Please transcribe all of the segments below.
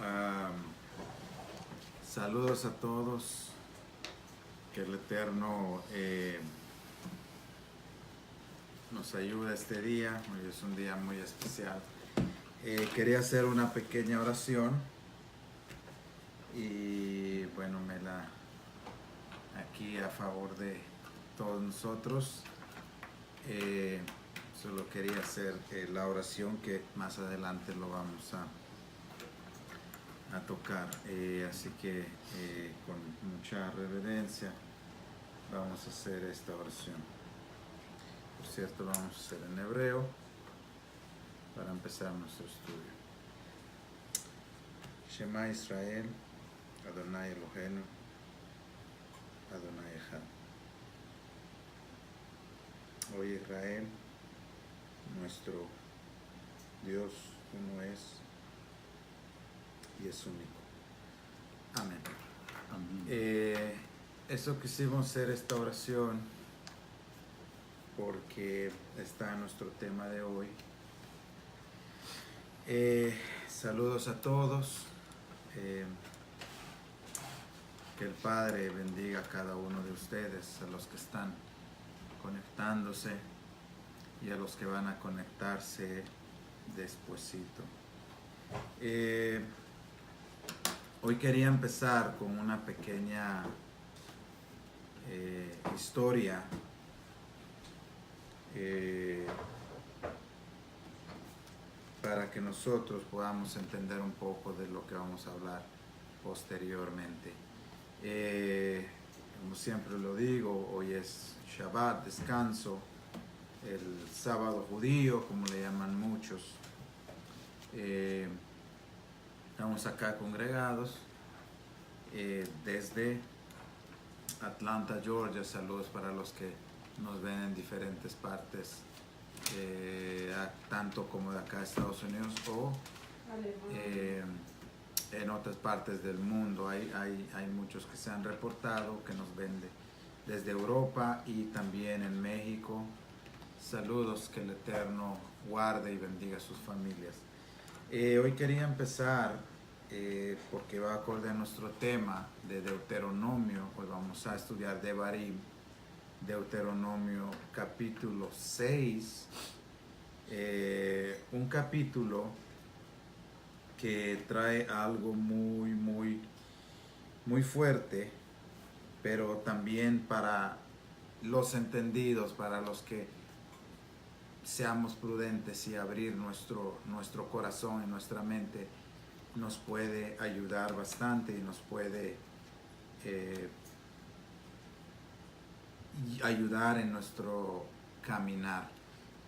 Am, Saludos a todos. Que el Eterno nos ayude este día. Hoy es un día muy especial. Quería hacer una pequeña oración y bueno, aquí a favor de todos nosotros. Solo quería hacer la oración que más adelante lo vamos a tocar. Así que con mucha reverencia vamos a hacer esta oración. Por cierto, lo vamos a hacer en hebreo para empezar nuestro estudio. Shema Israel, Adonai Eloheinu, Adonai Echad. Hoy Israel, nuestro Dios uno es y es único. Amén. Amén. Eso quisimos hacer esta oración porque está en nuestro tema de hoy. Saludos a todos. Que el Padre bendiga a cada uno de ustedes, a los que están conectándose y a los que van a conectarse despuesito. Hoy quería empezar con una pequeña historia para que nosotros podamos entender un poco de lo que vamos a hablar posteriormente. Como siempre lo digo, hoy es Shabbat, descanso, el sábado judío, como le llaman muchos. Estamos acá congregados desde Atlanta, Georgia. Saludos para los que nos ven en diferentes partes, tanto como de acá Estados Unidos o en otras partes del mundo. Hay muchos que se han reportado que nos ven desde Europa y también en México. Saludos, que el Eterno guarde y bendiga a sus familias. Hoy quería empezar porque va acorde a nuestro tema de Deuteronomio. Pues vamos a estudiar Devarim, Deuteronomio capítulo 6, un capítulo que trae algo muy fuerte, pero también para los entendidos, para los que seamos prudentes y abrir nuestro corazón y nuestra mente, nos puede ayudar bastante y nos puede ayudar en nuestro caminar,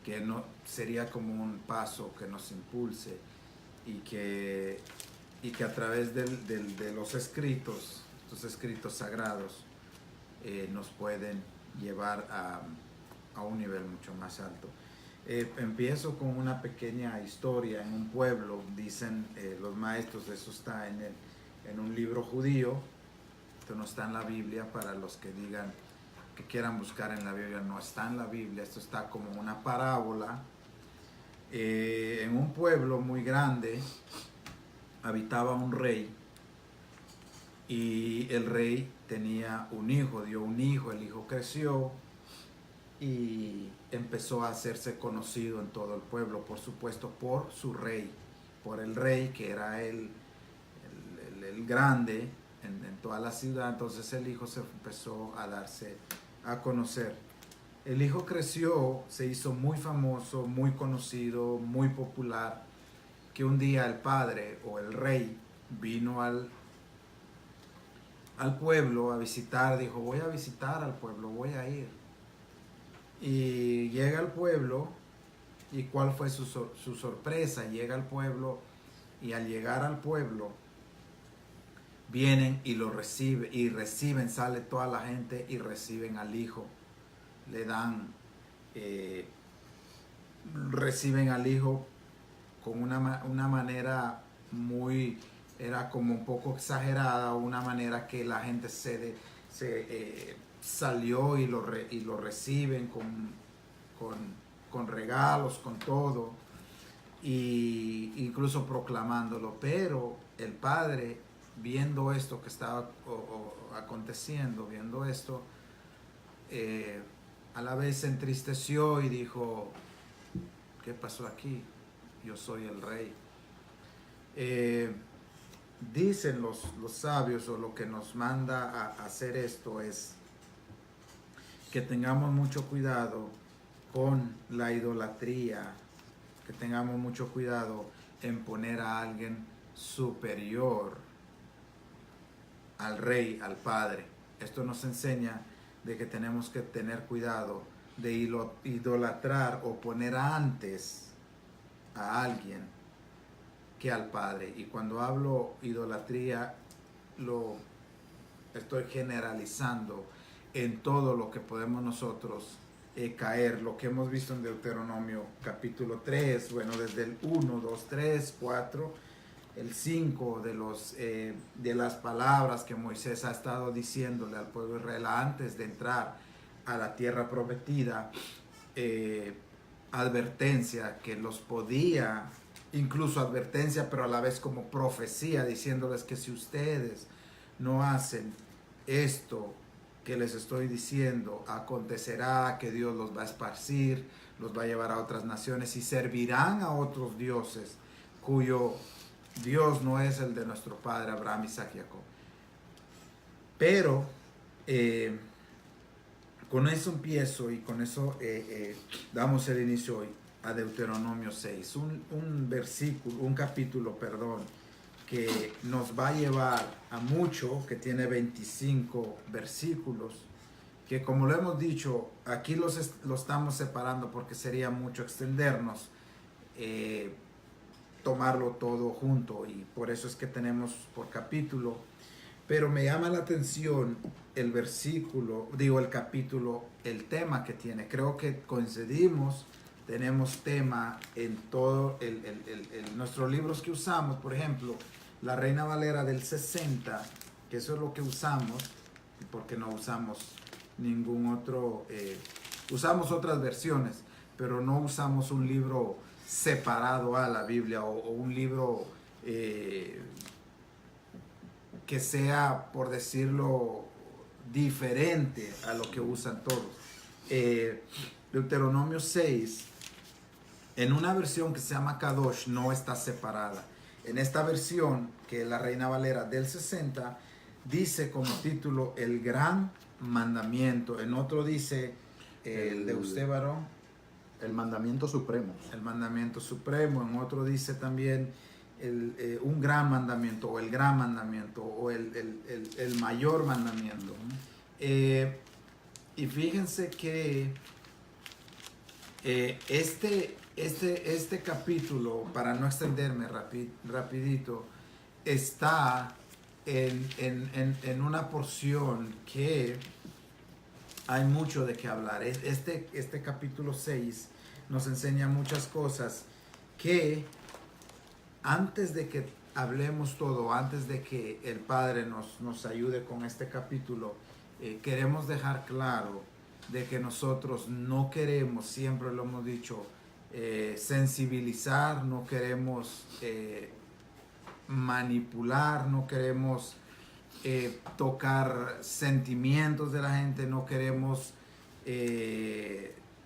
que no sería como un paso que nos impulse y que a través de los escritos, estos escritos sagrados, nos pueden llevar a un nivel mucho más alto. Empiezo con una pequeña historia. En un pueblo, dicen los maestros, eso está en un libro judío, esto no está en la Biblia. Para los que digan que quieran buscar en la Biblia, no está en la Biblia, esto está como una parábola. En un pueblo muy grande habitaba un rey, y el rey tenía un hijo, dio un hijo, el hijo creció y empezó a hacerse conocido en todo el pueblo, por supuesto por su rey, por el rey que era el grande en toda la ciudad. Entonces el hijo se empezó a darse a conocer. El hijo creció, se hizo muy famoso, muy conocido, muy popular, que un día el padre o el rey vino al pueblo a visitar. Dijo: voy a visitar al pueblo, voy a ir. Y llega al pueblo, y ¿cuál fue su sorpresa? Llega al pueblo, y al llegar al pueblo vienen y lo reciben, sale toda la gente y reciben al hijo. Le dan, reciben al hijo con una manera era como un poco exagerada, una manera que la gente salió y lo reciben con regalos, con todo. y incluso proclamándolo, pero el padre, viendo esto que estaba aconteciendo, viendo esto, a la vez se entristeció y dijo, ¿qué pasó aquí? Yo soy el rey. Dicen los sabios, o lo que nos manda a hacer esto es que tengamos mucho cuidado con la idolatría, que tengamos mucho cuidado en poner a alguien superior al rey, al padre. Esto nos enseña de que tenemos que tener cuidado de idolatrar o poner antes a alguien que al padre. Y cuando hablo idolatría, lo estoy generalizando en todo lo que podemos nosotros caer, lo que hemos visto en Deuteronomio capítulo 3, bueno, desde el 1, 2, 3, 4, el 5 de las palabras que Moisés ha estado diciéndole al pueblo de Israel antes de entrar a la tierra prometida, advertencia que los podía, incluso advertencia, pero a la vez como profecía, diciéndoles que si ustedes no hacen esto que les estoy diciendo, acontecerá que Dios los va a esparcir, los va a llevar a otras naciones y servirán a otros dioses cuyo Dios no es el de nuestro padre Abraham, Isaac y Jacob. Pero con eso empiezo y con eso damos el inicio hoy a Deuteronomio 6, un versículo, un capítulo, perdón, que nos va a llevar a mucho, que tiene 25 versículos, que como lo hemos dicho, aquí lo estamos separando porque sería mucho extendernos, tomarlo todo junto, y por eso es que tenemos por capítulo. Pero me llama la atención el versículo, el capítulo, el tema que tiene. Creo que coincidimos, tenemos tema en todos nuestros libros que usamos, por ejemplo, la Reina Valera del 60, que eso es lo que usamos, porque no usamos ningún otro, usamos otras versiones, pero no usamos un libro separado a la Biblia o un libro que sea, por decirlo, diferente a lo que usan todos. Deuteronomio 6, en una versión que se llama Kadosh, no está separada. En esta versión, que es la Reina Valera del 60, dice como título el gran mandamiento. En otro dice, el de usted, varón, el mandamiento supremo. el mandamiento supremo. En otro dice también un gran mandamiento, o el gran mandamiento, o el mayor mandamiento. Y fíjense que este capítulo, para no extenderme rapidito, está en una porción que hay mucho de qué hablar. Este capítulo 6 nos enseña muchas cosas que, antes de que hablemos todo, antes de que el Padre nos ayude con este capítulo, queremos dejar claro de que nosotros no queremos, siempre lo hemos dicho, sensibilizar, no queremos manipular, no queremos tocar sentimientos de la gente, no queremos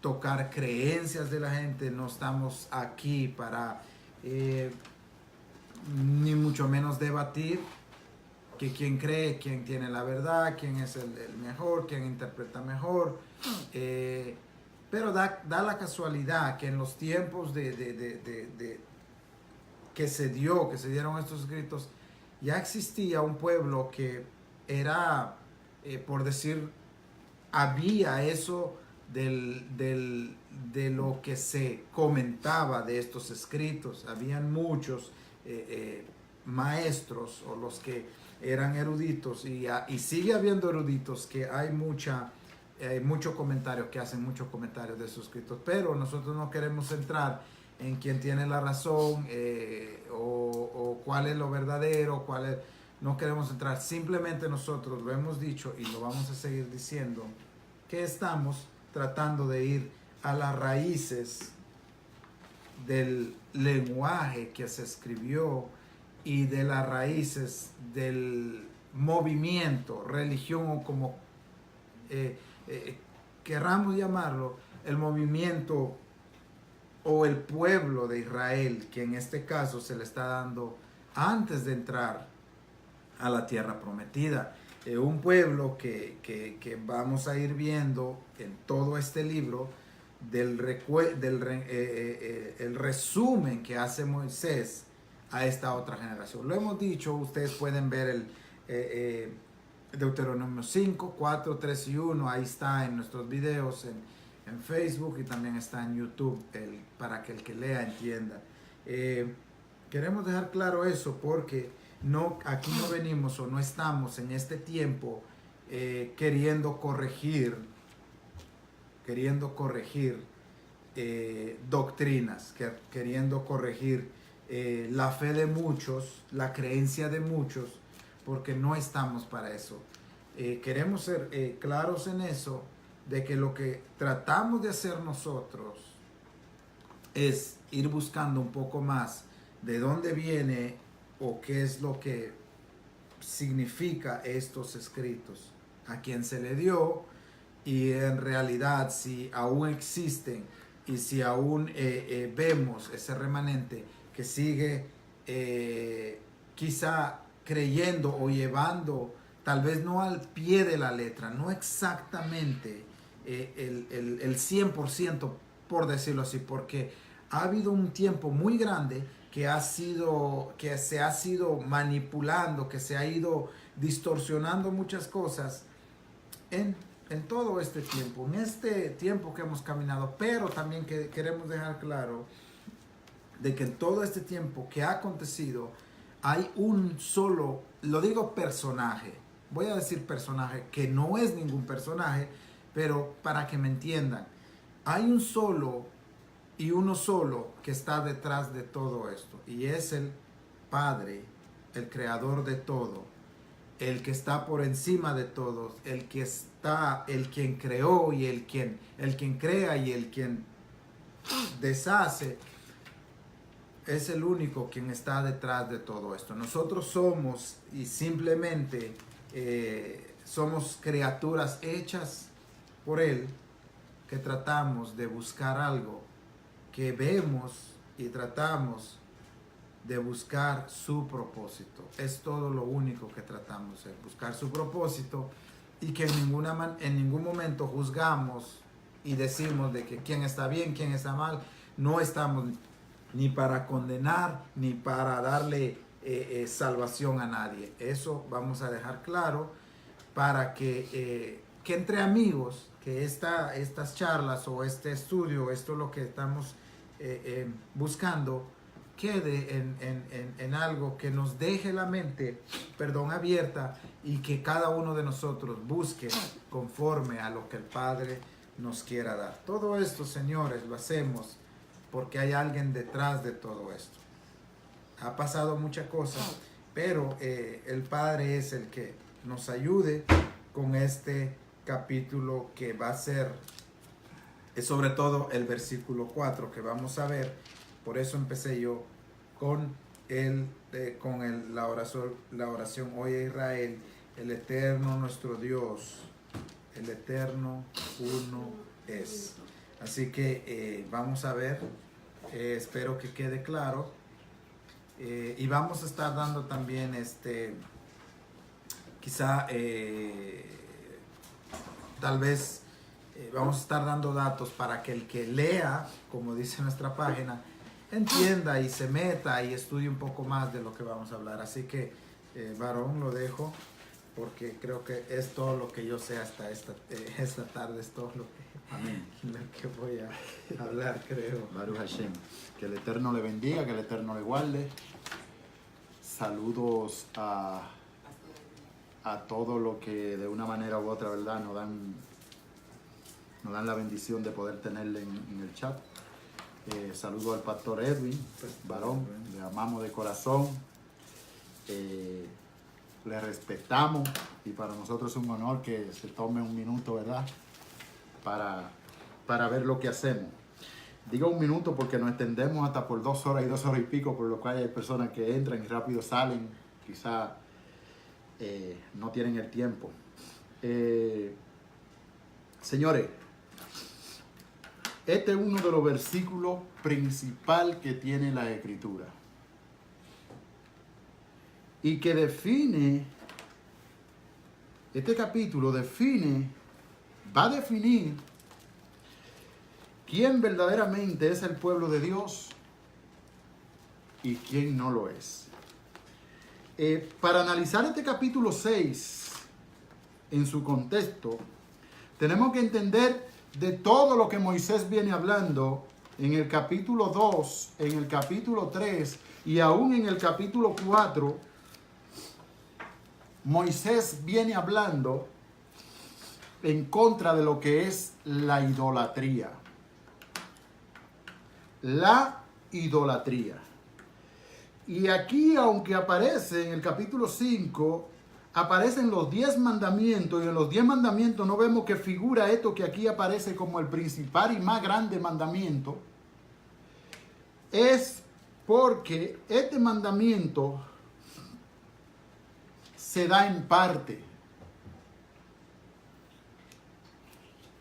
tocar creencias de la gente. No estamos aquí para ni mucho menos debatir que quién cree, quién tiene la verdad, quién es el mejor, quién interpreta mejor. Pero da la casualidad que en los tiempos que se dieron estos escritos, ya existía un pueblo que era, por decir, había eso de lo que se comentaba de estos escritos. Habían muchos maestros, o los que eran eruditos, y sigue habiendo eruditos que hay mucho comentario, que hacen muchos comentarios de esos escritos, pero nosotros no queremos entrar en quién tiene la razón, o cuál es lo verdadero, no queremos entrar. Simplemente nosotros lo hemos dicho y lo vamos a seguir diciendo, que estamos tratando de ir a las raíces del lenguaje que se escribió y de las raíces del movimiento, religión o como querramos llamarlo, el movimiento o el pueblo de Israel, que en este caso se le está dando antes de entrar a la tierra prometida. Un pueblo que vamos a ir viendo en todo este libro el resumen que hace Moisés a esta otra generación. Lo hemos dicho, ustedes pueden ver el Deuteronomio 5, 4, 3 y 1, ahí está en nuestros videos en Facebook y también está en YouTube para que el que lea entienda. Queremos dejar claro eso porque aquí no venimos o no estamos en este tiempo queriendo corregir doctrinas, queriendo corregir la fe de muchos, la creencia de muchos, porque no estamos para eso. Queremos ser claros en eso, de que lo que tratamos de hacer nosotros es ir buscando un poco más de dónde viene o qué es lo que significa estos escritos, a quién se le dio y en realidad si aún existen y si aún vemos ese remanente que sigue quizá creyendo o llevando, tal vez no al pie de la letra, no exactamente el 100%, por decirlo así, porque ha habido un tiempo muy grande que se ha sido manipulando, que se ha ido distorsionando muchas cosas en todo este tiempo, en este tiempo que hemos caminado, pero también queremos dejar claro de que en todo este tiempo que ha acontecido hay un solo, lo digo personaje, voy a decir personaje, que no es ningún personaje, pero para que me entiendan, hay un solo y uno solo que está detrás de todo esto, y es el Padre, el creador de todo, el que está por encima de todos, el quien creó y el quien crea y el quien deshace, es el único quien está detrás de todo esto. Nosotros somos y simplemente somos criaturas hechas por Él, que tratamos de buscar algo, que vemos y tratamos de buscar su propósito. Es todo lo único que tratamos de buscar su propósito, y que en ningún momento juzgamos y decimos de que quién está bien, quién está mal. No estamos ni para condenar ni para darle salvación a nadie. Eso vamos a dejar claro para que entre amigos, que estas charlas o este estudio, esto es lo que estamos buscando, quede en algo que nos deje la mente, abierta, y que cada uno de nosotros busque conforme a lo que el Padre nos quiera dar. Todo esto, señores, lo hacemos porque hay alguien detrás de todo esto. Ha pasado muchas cosas, pero el Padre es el que nos ayude con este capítulo, que va a ser sobre todo el versículo 4 que vamos a ver. Por eso empecé yo con la oración: Oye Israel, el eterno nuestro Dios, el eterno uno es. Así que vamos a ver, espero que quede claro, y vamos a estar dando también quizá tal vez vamos a estar dando datos para que el que lea, como dice nuestra página, entienda y se meta y estudie un poco más de lo que vamos a hablar. Así que, varón, lo dejo, porque creo que es todo lo que yo sé hasta esta tarde, es todo lo que voy a hablar, creo. Baruch Hashem. Que el Eterno le bendiga, que el Eterno le guarde. Saludos a todo lo que de una manera u otra, ¿verdad?, nos dan la bendición de poder tenerle en el chat. Saludo al pastor Edwin, varón, le amamos de corazón, le respetamos, y para nosotros es un honor que se tome un minuto, ¿verdad?, para ver lo que hacemos. Digo un minuto porque nos extendemos hasta por 2 horas y 2 horas y pico, por lo cual hay personas que entran y rápido salen, quizá no tienen el tiempo. Señores, este es uno de los versículos principales que tiene la Escritura y que define, este capítulo va a definir quién verdaderamente es el pueblo de Dios y quién no lo es. Para analizar este capítulo 6 en su contexto, tenemos que entender de todo lo que Moisés viene hablando en el capítulo 2, en el capítulo 3 y aún en el capítulo 4. Moisés viene hablando en contra de lo que es la idolatría. La idolatría. Y aquí, aunque aparece en el capítulo 5, aparecen los 10 mandamientos, y en los 10 mandamientos no vemos que figura esto que aquí aparece como el principal y más grande mandamiento. Es porque este mandamiento se da en parte,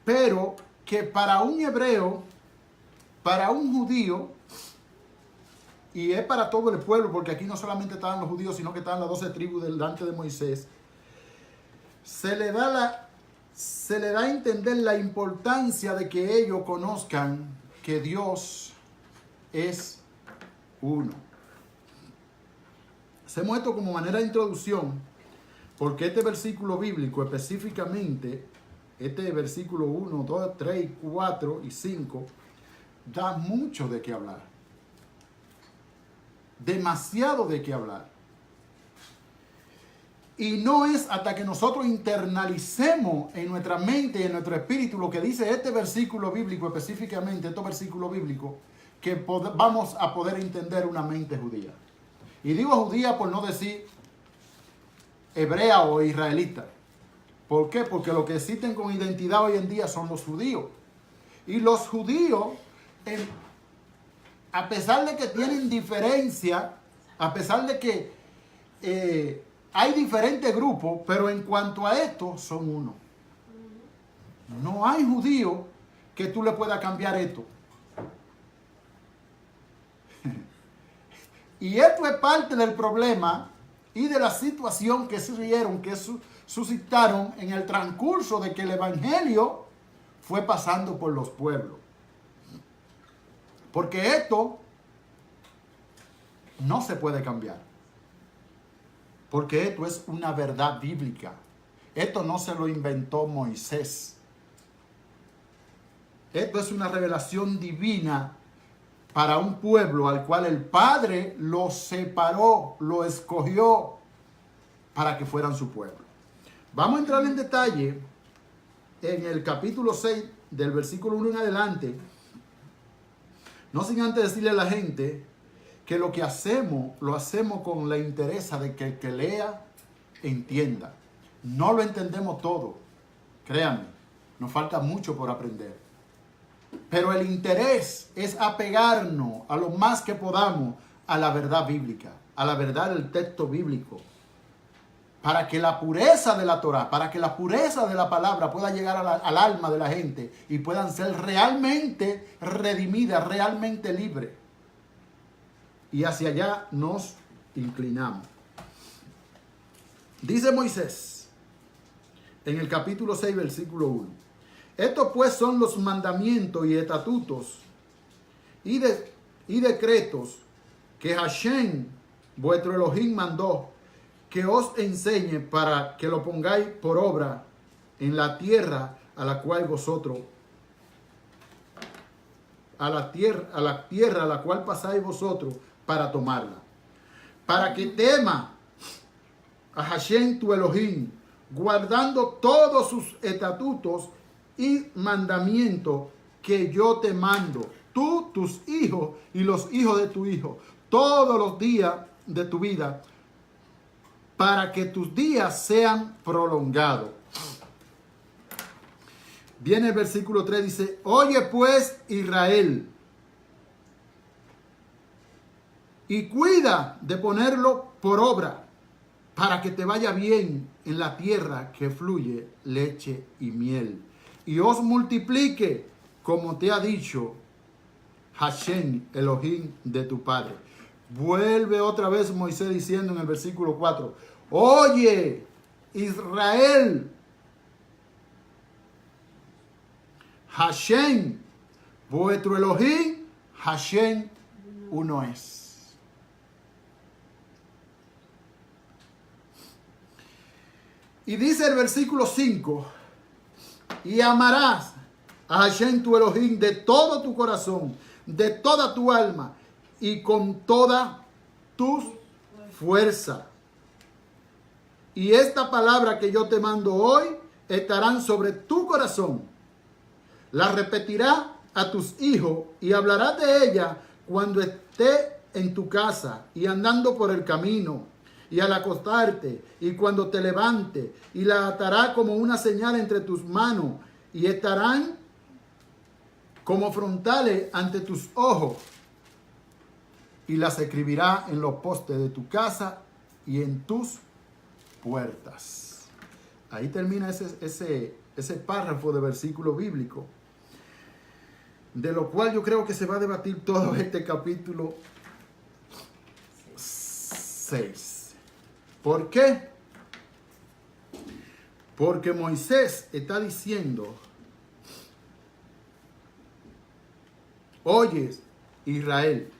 pero que para un hebreo, para un judío, y es para todo el pueblo, porque aquí no solamente estaban los judíos, sino que estaban las 12 tribus delante de Moisés, se le da a entender la importancia de que ellos conozcan que Dios es uno. Hacemos esto como manera de introducción, porque este versículo bíblico específicamente, este versículo 1, 2, 3, 4 y 5, da mucho de qué hablar. Demasiado de qué hablar. Y no es hasta que nosotros internalicemos en nuestra mente y en nuestro espíritu lo que dice este versículo bíblico, específicamente estos versículos bíblicos, que vamos a poder entender una mente judía. Y digo judía por no decir hebrea o israelita. ¿Por qué? Porque lo que existen con identidad hoy en día son los judíos. Y los judíos, a pesar de que tienen diferencia, a pesar de que hay diferentes grupos, pero en cuanto a esto, son uno. No hay judío que tú le puedas cambiar esto. Y esto es parte del problema y de la situación que suscitaron en el transcurso de que el evangelio fue pasando por los pueblos. Porque esto no se puede cambiar. Porque esto es una verdad bíblica. Esto no se lo inventó Moisés. Esto es una revelación divina para un pueblo al cual el Padre lo separó, lo escogió para que fueran su pueblo. Vamos a entrar en detalle en el capítulo 6, del versículo 1 en adelante. No sin antes decirle a la gente que lo que hacemos, lo hacemos con la interés de que el que lea entienda. No lo entendemos todo, créanme, nos falta mucho por aprender. Pero el interés es apegarnos a lo más que podamos a la verdad bíblica, a la verdad del texto bíblico, para que la pureza de la Torá, para que la pureza de la palabra pueda llegar al alma de la gente y puedan ser realmente redimidas, realmente libres. Y hacia allá nos inclinamos. Dice Moisés en el capítulo 6, versículo 1. Estos pues son los mandamientos y estatutos y decretos que Hashem, vuestro Elohim, mandó que os enseñe para que lo pongáis por obra en la tierra a la cual vosotros, a la tierra a la cual pasáis vosotros para tomarla. Para que tema a Hashem tu Elohim, guardando todos sus estatutos y mandamientos que yo te mando, tú, tus hijos y los hijos de tu hijo, todos los días de tu vida, para que tus días sean prolongados. Viene el versículo 3, dice: oye pues, Israel, y cuida de ponerlo por obra para que te vaya bien en la tierra que fluye leche y miel, y os multiplique como te ha dicho Hashem, Elohim de tu padre. Vuelve otra vez Moisés diciendo en el versículo 4, oye Israel, Hashem, vuestro Elohim, Hashem, uno es. Y dice el versículo 5, y amarás a Hashem tu Elohim de todo tu corazón, de toda tu alma y con toda tu fuerza. Y esta palabra que yo te mando hoy estarán sobre tu corazón. La repetirá a tus hijos y hablarás de ella cuando esté en tu casa y andando por el camino y al acostarte y cuando te levantes, y la atará como una señal entre tus manos y estarán como frontales ante tus ojos, y las escribirá en los postes de tu casa y en tus puertas. Ahí termina ese párrafo de versículo bíblico, de lo cual yo creo que se va a debatir todo este capítulo 6. ¿Por qué? Porque Moisés está diciendo, oyes Israel,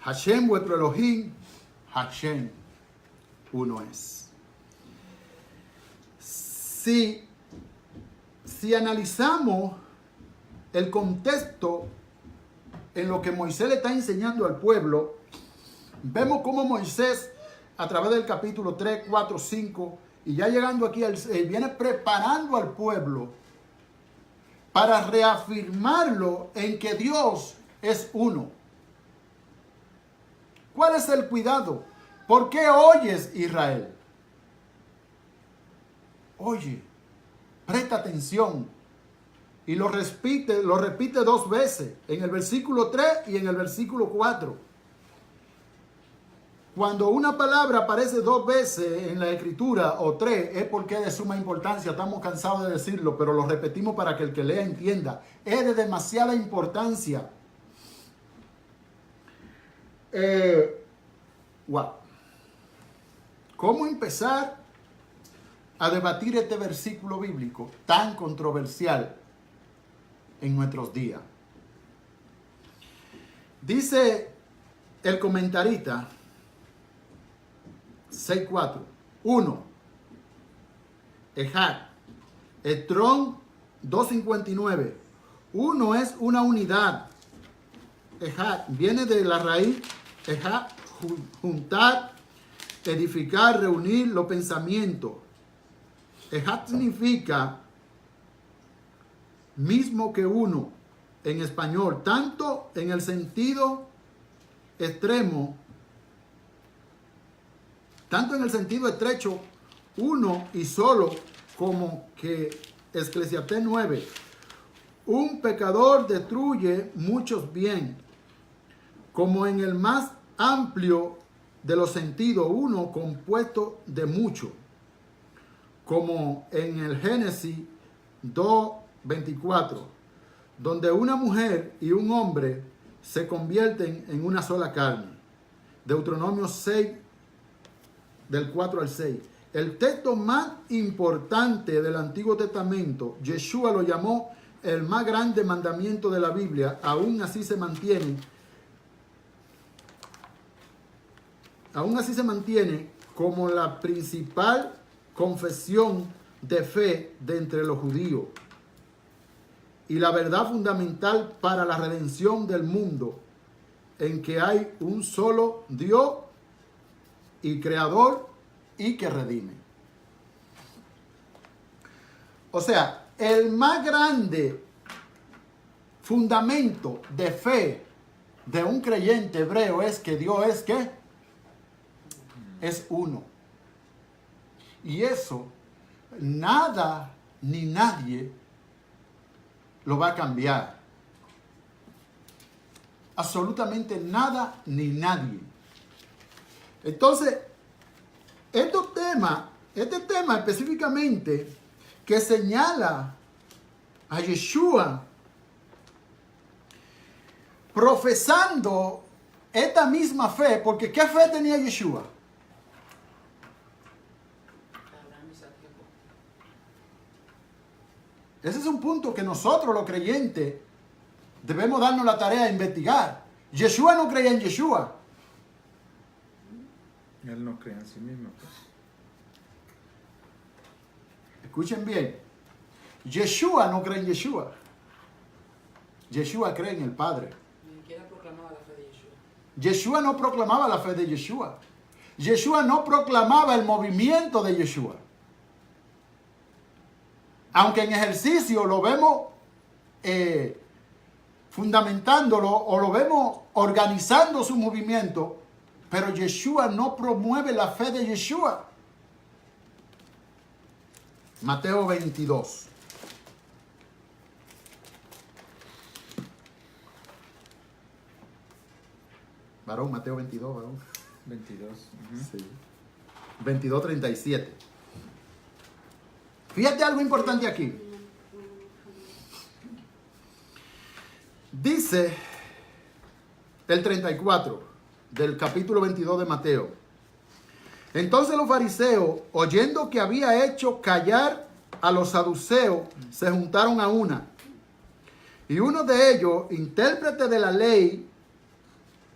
Hashem vuestro Elohim, Hashem uno es. Si analizamos el contexto en lo que Moisés le está enseñando al pueblo, vemos cómo Moisés, a través del capítulo 3, 4, 5, y ya llegando aquí, viene preparando al pueblo para reafirmarlo en que Dios es uno. ¿Cuál es el cuidado? ¿Por qué oyes, Israel? Oye, presta atención. Y lo repite 2 veces, en el versículo 3 y en el versículo 4. Cuando una palabra aparece 2 veces en la escritura o 3, es porque es de suma importancia. Estamos cansados de decirlo, pero lo repetimos para que el que lea entienda. Es de demasiada importancia. Wow. ¿Cómo empezar a debatir este versículo bíblico tan controversial en nuestros días? Dice el comentarista 6.4. 1. Ejad. Strong 2.59. Uno es una unidad. Ejad viene de la raíz ejad, juntar, edificar, reunir los pensamientos. Ejad significa mismo que uno en español, tanto en el sentido extremo, tanto en el sentido estrecho, uno y solo, como que Eclesiastés 9. Un pecador destruye muchos bien, como en el más amplio de los sentidos, uno compuesto de mucho, como en el Génesis 2:24, donde una mujer y un hombre se convierten en una sola carne. Deuteronomio 6, del 4 al 6. El texto más importante del Antiguo Testamento, Yeshua lo llamó el más grande mandamiento de la Biblia. Aún así se mantiene como la principal confesión de fe de entre los judíos y la verdad fundamental para la redención del mundo, en que hay un solo Dios y creador y que redime. O sea, el más grande fundamento de fe de un creyente hebreo es que Dios es ¿qué? Es uno. Y eso nada ni nadie lo va a cambiar. absolutamente nada ni nadie. Entonces, este tema específicamente que señala a Yeshua profesando esta misma fe, porque ¿qué fe tenía Yeshua? Ese es un punto que nosotros los creyentes debemos darnos la tarea de investigar. Yeshua no creía en Yeshua. Él no cree en sí mismo. Escuchen bien. Yeshua no cree en Yeshua. Yeshua cree en el Padre. Ni siquiera proclamaba la fe de Yeshua. Yeshua no proclamaba la fe de Yeshua. Yeshua no proclamaba el movimiento de Yeshua. Aunque en ejercicio lo vemos fundamentándolo o lo vemos organizando su movimiento, pero Yeshua no promueve la fe de Yeshua. Mateo 22. Varón, Mateo 22, varón. 22. Sí. 22:37. Fíjate algo importante aquí. Dice el 34 del capítulo 22 de Mateo. Entonces los fariseos, oyendo que había hecho callar a los saduceos, se juntaron a una. Y uno de ellos, intérprete de la ley,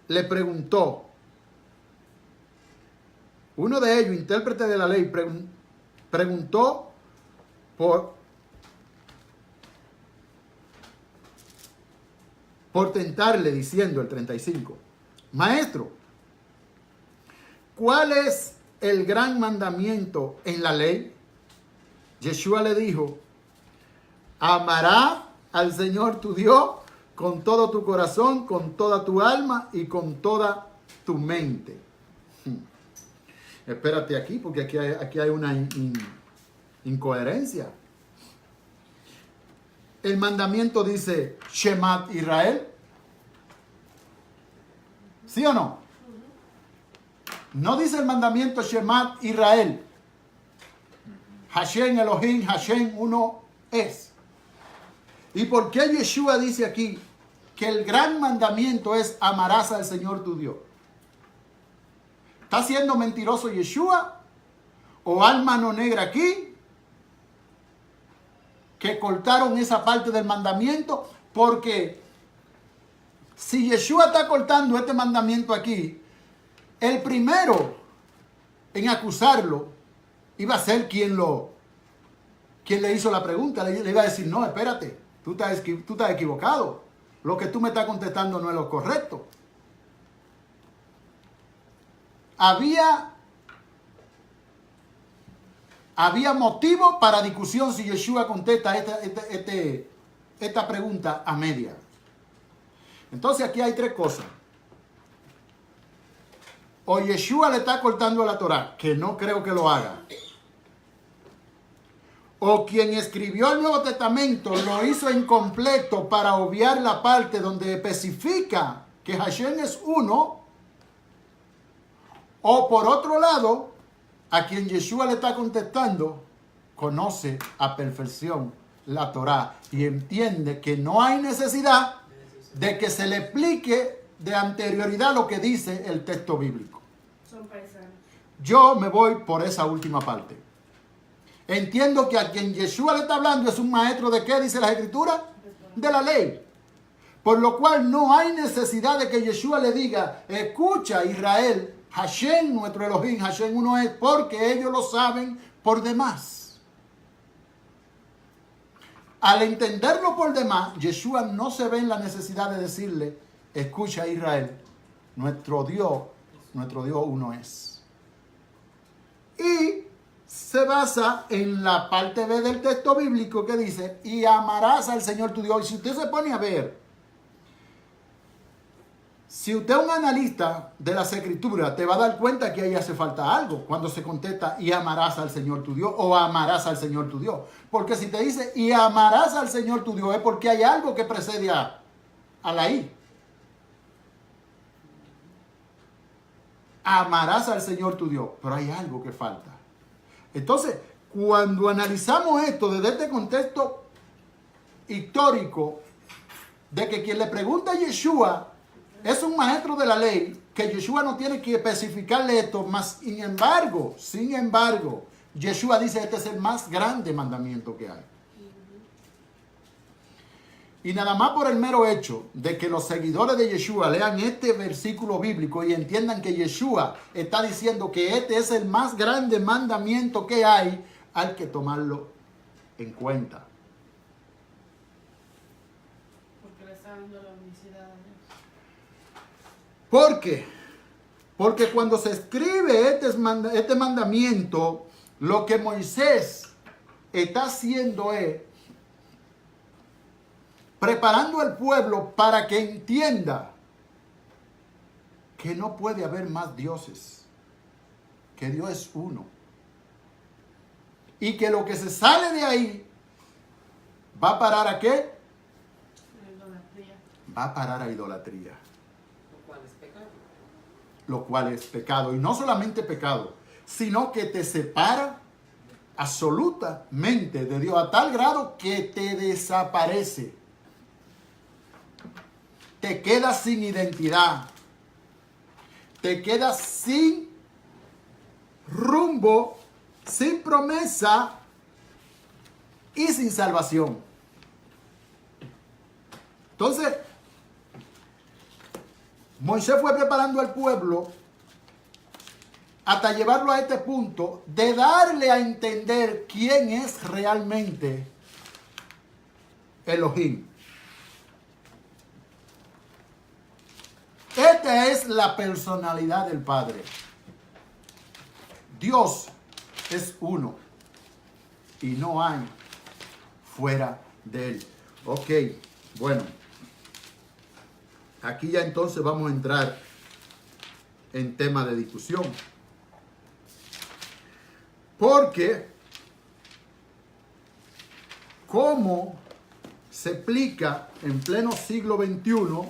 le preguntó. Uno de ellos, intérprete de la ley, preguntó por tentarle, diciendo el 35, Maestro, ¿cuál es el gran mandamiento en la ley? Yeshua le dijo, amará al Señor tu Dios con todo tu corazón, con toda tu alma y con toda tu mente. Espérate aquí, porque aquí hay una incoherencia. El mandamiento dice Shemat Israel. ¿Sí o no? No dice el mandamiento Shemat Israel. Hashem Elohim, Hashem uno es. ¿Y por qué Yeshua dice aquí que el gran mandamiento es amarás al Señor tu Dios? ¿Está siendo mentiroso Yeshua? ¿O alma no negra aquí? Que cortaron esa parte del mandamiento, porque si Yeshua está cortando este mandamiento aquí, el primero en acusarlo iba a ser quien le hizo la pregunta. Le iba a decir, no, espérate, tú estás equivocado. Lo que tú me estás contestando no es lo correcto. Había motivo para discusión si Yeshua contesta esta pregunta a media. Entonces aquí hay tres cosas. O Yeshua le está cortando la Torá, que no creo que lo haga. O quien escribió el Nuevo Testamento lo hizo incompleto para obviar la parte donde especifica que Hashem es uno. O por otro lado, a quien Yeshua le está contestando, conoce a perfección la Torá y entiende que no hay necesidad de que se le explique de anterioridad lo que dice el texto bíblico. Son paisanos. Yo me voy por esa última parte. Entiendo que a quien Yeshua le está hablando es un maestro de ¿qué dice la Escritura? De la ley. Por lo cual no hay necesidad de que Yeshua le diga, escucha Israel, Hashem, nuestro Elohim, Hashem uno es, porque ellos lo saben por demás. Al entenderlo por demás, Yeshua no se ve en la necesidad de decirle, escucha Israel, nuestro Dios uno es. Y se basa en la parte B del texto bíblico que dice, y amarás al Señor tu Dios. Y si usted se pone a ver, si usted es un analista de las Escrituras, te va a dar cuenta que ahí hace falta algo cuando se contesta y amarás al Señor tu Dios o amarás al Señor tu Dios. Porque si te dice y amarás al Señor tu Dios es porque hay algo que precede a la I. amarás al Señor tu Dios. Pero hay algo que falta. Entonces, cuando analizamos esto desde este contexto histórico, de que quien le pregunta a Yeshua es un maestro de la ley, que Yeshua no tiene que especificarle esto, mas sin embargo, Yeshua dice, este es el más grande mandamiento que hay. Y nada más por el mero hecho de que los seguidores de Yeshua lean este versículo bíblico y entiendan que Yeshua está diciendo que este es el más grande mandamiento que hay que tomarlo en cuenta. Porque le está dando la unicidad a Dios. ¿Por qué? Porque cuando se escribe este mandamiento, lo que Moisés está haciendo es preparando al pueblo para que entienda que no puede haber más dioses, que Dios es uno. Y que lo que se sale de ahí va a parar ¿a qué? La idolatría. Va a parar a idolatría. Lo cual es pecado. Lo cual es pecado. Y no solamente pecado, sino que te separa absolutamente de Dios a tal grado que te desaparece. Te quedas sin identidad. Te quedas sin rumbo, sin promesa y sin salvación. Entonces, Moisés fue preparando al pueblo hasta llevarlo a este punto de darle a entender quién es realmente Elohim. Esta es la personalidad del Padre. Dios es uno y no hay fuera de él. Ok, bueno. Aquí ya entonces vamos a entrar en tema de discusión. Porque, ¿cómo se explica en pleno siglo XXI?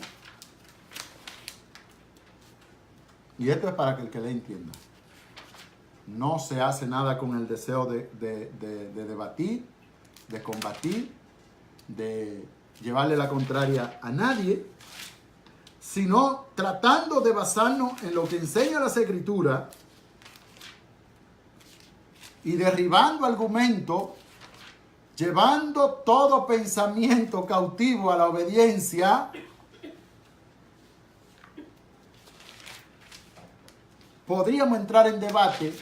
Y esto es para que el que le entienda. No se hace nada con el deseo de debatir, de combatir, de llevarle la contraria a nadie, sino tratando de basarnos en lo que enseña las Escrituras y derribando argumentos, llevando todo pensamiento cautivo a la obediencia. Podríamos entrar en debate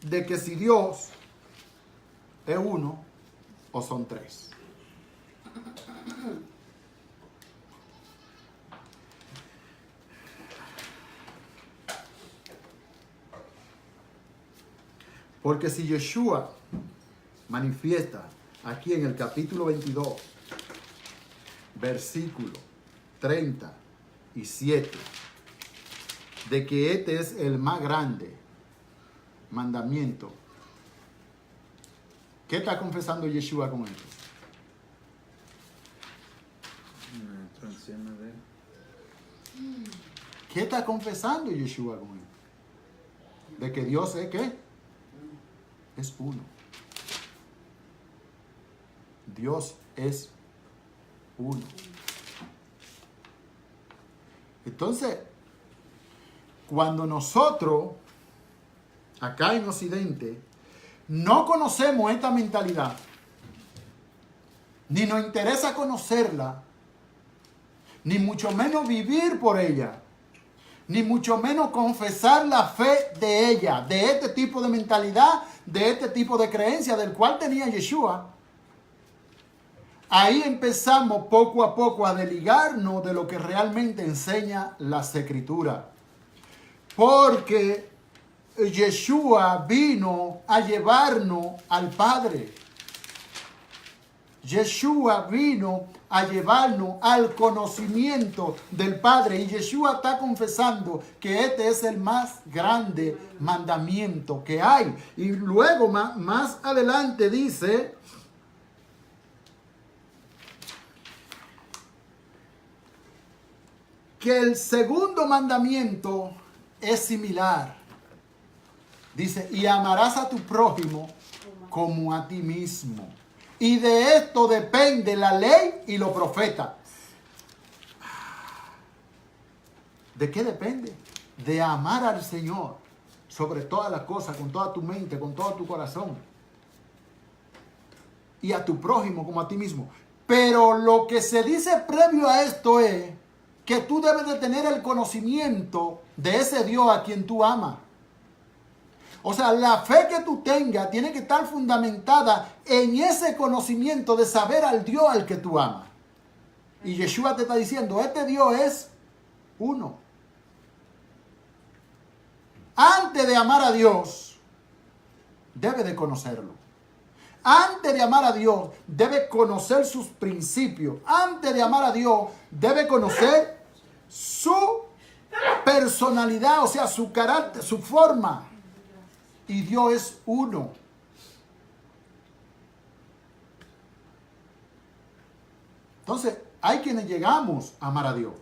de que si Dios es uno o son tres. Porque si Yeshua manifiesta aquí en el capítulo 22, versículo 37, de que este es el más grande mandamiento, ¿qué está confesando Yeshua con esto? Encima de él. ¿Qué está confesando Yeshua con esto? De que Dios es ¿qué? Es uno. Dios es uno. Entonces, cuando nosotros, acá en Occidente, no conocemos esta mentalidad, ni nos interesa conocerla, ni mucho menos vivir por ella, ni mucho menos confesar la fe de ella, de este tipo de mentalidad, de este tipo de creencia del cual tenía Yeshua, ahí empezamos poco a poco a desligarnos de lo que realmente enseña las Escrituras. Porque Yeshua vino a llevarnos al Padre. Yeshua vino a llevarnos al conocimiento del Padre. Y Yeshua está confesando que este es el más grande mandamiento que hay. Y luego más adelante dice: que el segundo mandamiento es similar. Dice, y amarás a tu prójimo como a ti mismo. Y de esto depende la ley y los profetas. ¿De qué depende? De amar al Señor sobre todas las cosas, con toda tu mente, con todo tu corazón. Y a tu prójimo como a ti mismo. Pero lo que se dice previo a esto es que tú debes de tener el conocimiento de ese Dios a quien tú amas. O sea, la fe que tú tengas tiene que estar fundamentada en ese conocimiento de saber al Dios al que tú amas. Y Yeshua te está diciendo, este Dios es uno. Antes de amar a Dios, debe de conocerlo. Antes de amar a Dios, debe conocer sus principios. Antes de amar a Dios, debe conocer su personalidad, o sea, su carácter, su forma. Y Dios es uno. Entonces, hay quienes llegamos a amar a Dios,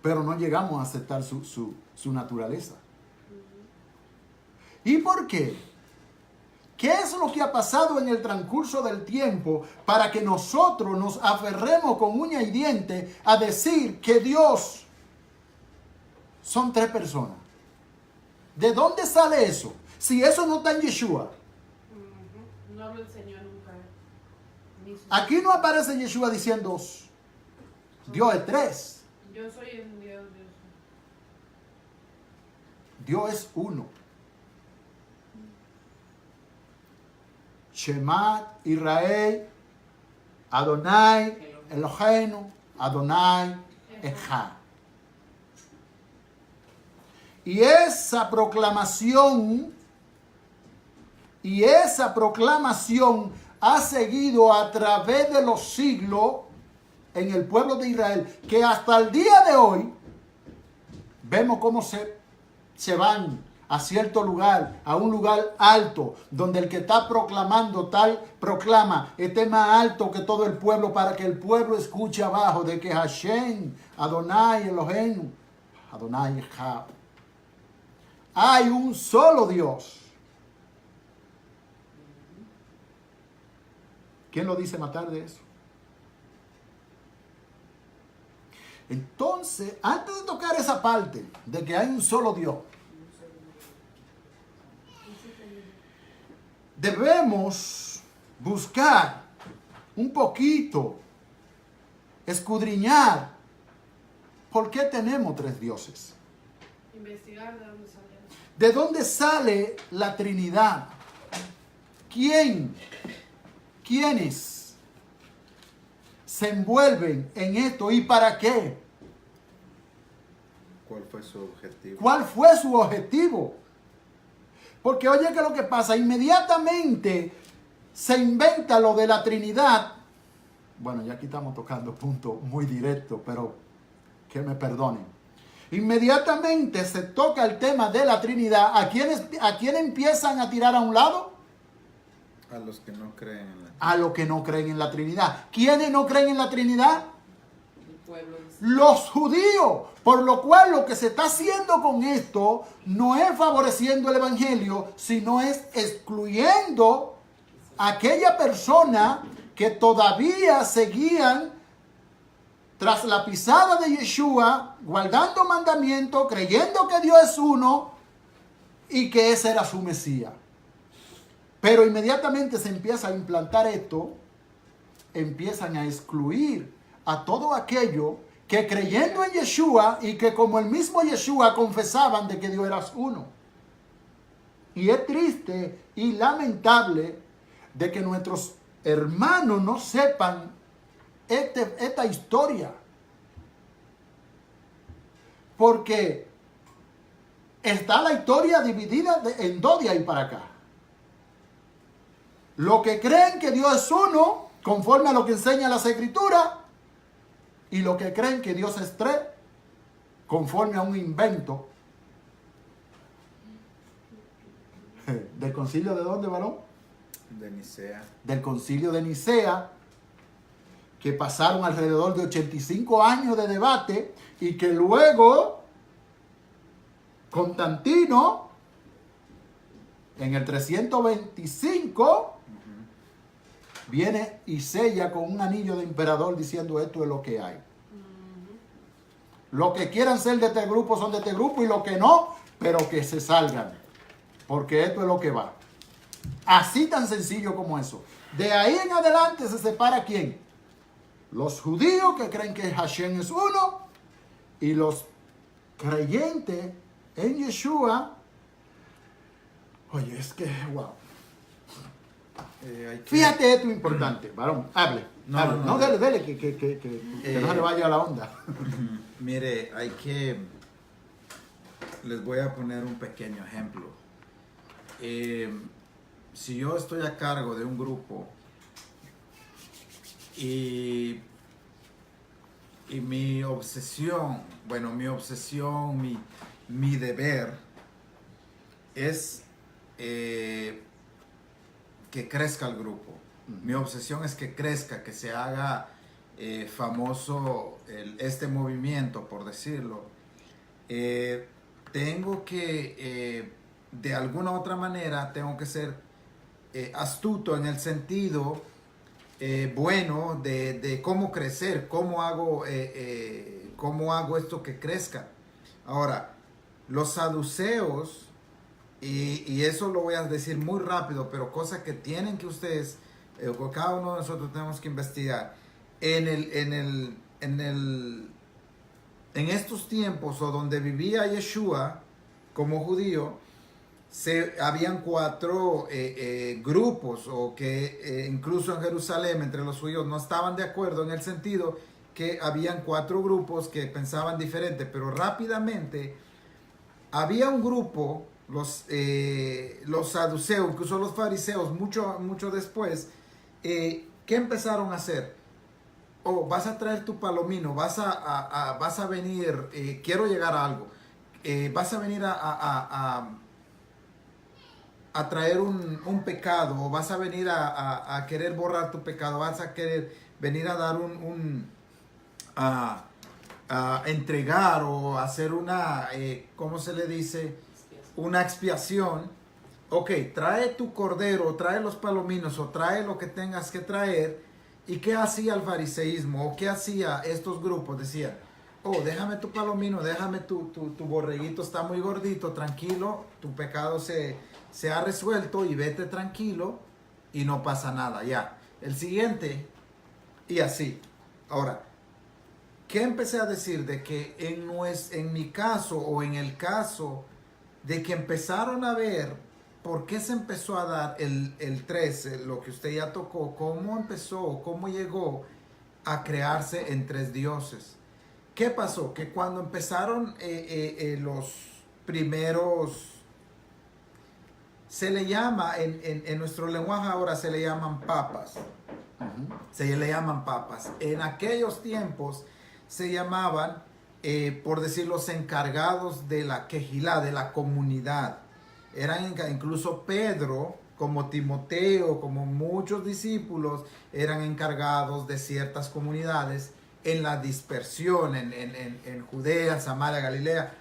pero no llegamos a aceptar su naturaleza. ¿Y por qué? ¿Qué es lo que ha pasado en el transcurso del tiempo para que nosotros nos aferremos con uña y diente a decir que Dios son tres personas? ¿De dónde sale eso? Si eso no está en Yeshua. No lo enseñó nunca. Aquí no aparece Yeshua diciendo Dios es tres. Yo soy el Dios. Dios es uno. Shema Israel, Adonai Eloheinu, Adonai Echad. Y esa proclamación ha seguido a través de los siglos en el pueblo de Israel, que hasta el día de hoy vemos cómo se van a cierto lugar, a un lugar alto, donde el que está proclamando tal proclama, esté más alto que todo el pueblo, para que el pueblo escuche abajo de que Hashem, Adonai Eloheinu, Adonai Echad. Hay un solo Dios. ¿Quién lo dice más tarde eso? Entonces, antes de tocar esa parte de que hay un solo Dios, debemos buscar un poquito, escudriñar por qué tenemos tres dioses. Investigar de dónde sale. ¿De dónde sale la Trinidad? ¿Quiénes se envuelven en esto y para qué? ¿Cuál fue su objetivo? ¿Cuál fue su objetivo? Porque oye, ¿qué es lo que pasa? Inmediatamente se inventa lo de la Trinidad. Bueno, ya aquí estamos tocando puntos muy directos, pero que me perdonen. Inmediatamente se toca el tema de la Trinidad. ¿A quién empiezan a tirar a un lado? A los que no creen en la Trinidad. A los que no creen en la Trinidad. ¿Quiénes no creen en la Trinidad? El pueblo dice, Los judíos. Por lo cual lo que se está haciendo con esto no es favoreciendo el evangelio, sino es excluyendo a aquella persona que todavía seguían tras la pisada de Yeshua, guardando mandamientos, creyendo que Dios es uno y que ese era su Mesías. Pero inmediatamente se empieza a implantar esto, empiezan a excluir a todo aquello que creyendo en Yeshua y que como el mismo Yeshua confesaban de que Dios era uno. Y es triste y lamentable de que nuestros hermanos no sepan esta historia. Porque está la historia dividida en dos de ahí para acá. Los que creen que Dios es uno, conforme a lo que enseña las Escrituras, y los que creen que Dios es tres, conforme a un invento. ¿Del concilio de dónde, varón? De Nicea. Del concilio de Nicea, que pasaron alrededor de 85 años de debate y que luego Constantino en el 325 viene y sella con un anillo de emperador diciendo esto es lo que hay. Los que quieran ser de este grupo son de este grupo y los que no, pero que se salgan. Porque esto es lo que va. Así tan sencillo como eso. De ahí en adelante se separa ¿quién? Los judíos que creen que Hashem es uno y los creyentes en Yeshua. Oye, es que, wow. Fíjate esto importante, varón, hable. No, dele, que no se le vaya a la onda. Mire, les voy a poner un pequeño ejemplo. Si yo estoy a cargo de un grupo y mi obsesión, mi deber es que crezca el grupo. Mi obsesión es que crezca, que se haga famoso este movimiento, por decirlo. Tengo que, de alguna u otra manera, tengo que ser astuto en el sentido bueno de cómo crecer, cómo hago esto que crezca. Ahora, los saduceos, y eso lo voy a decir muy rápido, pero cosas que tienen que ustedes, cada uno de nosotros tenemos que investigar. En estos tiempos, o donde vivía Yeshua como judío, habían 4 grupos, o que incluso en Jerusalén, entre los judíos, no estaban de acuerdo, en el sentido que habían 4 grupos que pensaban diferente, pero rápidamente había un grupo, los saduceos, incluso los fariseos, mucho después, ¿qué empezaron a hacer? Vas a traer tu palomino, vas a venir, quiero llegar a algo, vas a venir a traer un pecado, o vas a venir a querer borrar tu pecado, vas a querer venir a dar a entregar o hacer una, ¿cómo se le dice? Una expiación. Ok, trae tu cordero, trae los palominos, o trae lo que tengas que traer. ¿Y qué hacía el fariseísmo? ¿O qué hacía estos grupos? Decían, déjame tu palomino, déjame tu borreguito, está muy gordito, tranquilo, tu pecado se ha resuelto y vete tranquilo y no pasa nada, ya. El siguiente, y así. Ahora, ¿qué empecé a decir? De que en mi caso, o en el caso de que empezaron a ver por qué se empezó a dar el 13, lo que usted ya tocó, cómo empezó, cómo llegó a crearse en 3 dioses. ¿Qué pasó? Que cuando empezaron los primeros, se le llama, en nuestro lenguaje ahora se le llaman papas. Se le llaman papas. En aquellos tiempos se llamaban, por decir, los encargados de la quejilá, de la comunidad. Eran incluso Pedro, como Timoteo, como muchos discípulos, eran encargados de ciertas comunidades en la dispersión, en Judea, Samaria, Galilea.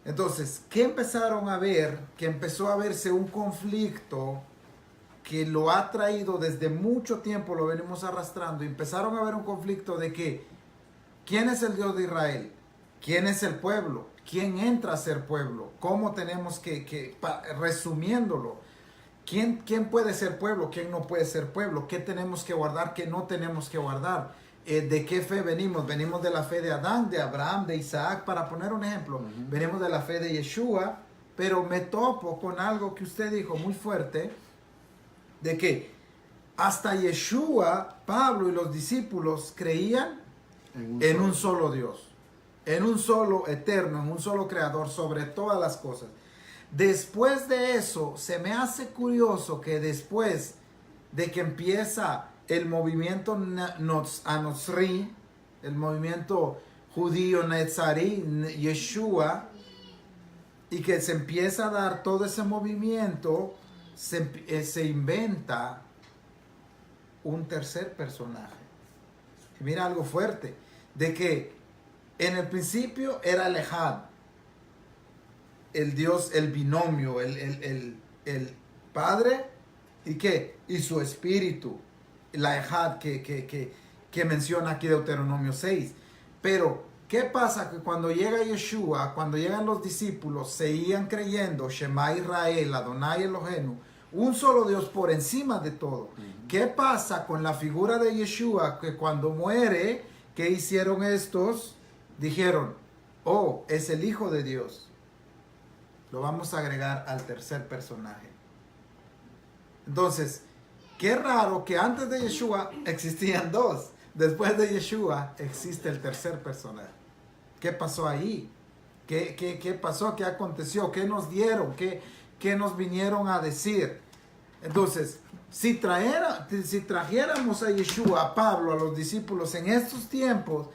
Entonces, ¿qué empezaron a ver? Que empezó a verse un conflicto que lo ha traído desde mucho tiempo, lo venimos arrastrando, y empezaron a ver un conflicto de que, ¿quién es el Dios de Israel? ¿Quién es el pueblo? ¿Quién entra a ser pueblo? ¿Cómo tenemos resumiéndolo, ¿quién puede ser pueblo? ¿Quién no puede ser pueblo? ¿Qué tenemos que guardar? ¿Qué no tenemos que guardar? ¿De qué fe venimos? Venimos de la fe de Adán, de Abraham, de Isaac, para poner un ejemplo. Venimos de la fe de Yeshua, pero me topo con algo que usted dijo muy fuerte, de que hasta Yeshua, Pablo y los discípulos creían en un solo Dios, en un solo eterno, en un solo creador sobre todas las cosas. Después de eso, se me hace curioso que después de que empieza el movimiento Anotzri, el movimiento judío Netzarí, Yeshua, y que se empieza a dar todo ese movimiento, se inventa un tercer personaje. mira algo fuerte, de que en el principio era el Ejad, el Dios, el binomio, el Padre y ¿qué? Y su Espíritu, la Ejad que menciona aquí Deuteronomio 6. Pero, ¿qué pasa? Que cuando llega Yeshua, cuando llegan los discípulos, seguían creyendo, Shema Israel, Adonai Elohenu, un solo Dios por encima de todo. ¿Qué pasa con la figura de Yeshua? Que cuando muere, ¿qué hicieron estos? Dijeron, oh, es el Hijo de Dios. Lo vamos a agregar al tercer personaje. Entonces, qué raro que antes de Yeshua existían dos. Después de Yeshua existe el tercer personaje. ¿Qué pasó ahí? ¿Qué pasó? ¿Qué aconteció? ¿Qué nos dieron? ¿Qué nos vinieron a decir? Entonces, si trajéramos a Yeshua, a Pablo, a los discípulos en estos tiempos,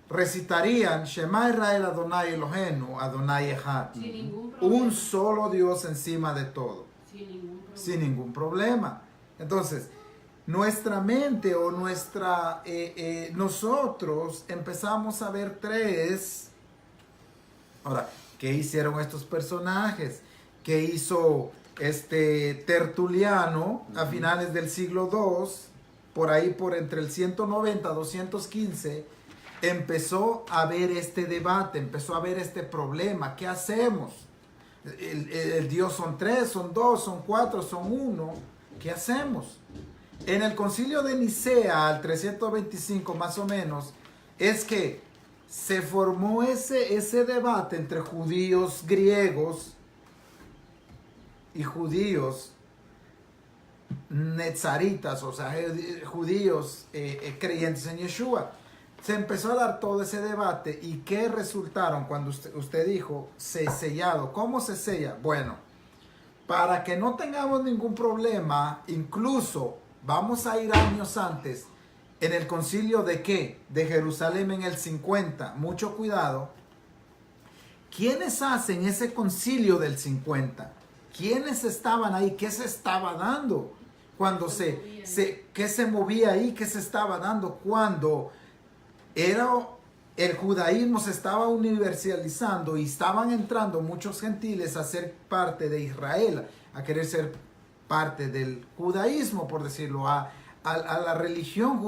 recitarían Shema Israel Adonai Elohenu, Adonai Echad. Sin ningún problema. Un solo Dios encima de todo. Sin ningún problema. Sin ningún problema. Entonces, nuestra mente o nosotros empezamos a ver tres. Ahora, ¿qué hicieron estos personajes? ¿Qué hizo Tertuliano a finales del siglo II? Por ahí, por entre el 190 y 215, empezó a ver este debate, empezó a ver este problema. ¿Qué hacemos? El Dios son tres, son dos, son cuatro, son uno. ¿Qué hacemos? En el concilio de Nicea, al 325 más o menos, es que se formó ese debate entre judíos griegos y judíos netzaritas, o sea, judíos creyentes en Yeshua. Se empezó a dar todo ese debate y ¿qué resultaron cuando usted dijo sellado? ¿Cómo se sella? Bueno, para que no tengamos ningún problema, incluso vamos a ir años antes, en el concilio de ¿qué? De Jerusalén en el 50, mucho cuidado. ¿Quiénes hacen ese concilio del 50? ¿Quiénes estaban ahí? ¿Qué se estaba dando? Cuando ¿qué se movía ahí? ¿Qué se estaba dando? Cuando el judaísmo se estaba universalizando y estaban entrando muchos gentiles a ser parte de Israel, a querer ser parte del judaísmo, por decirlo, a la religión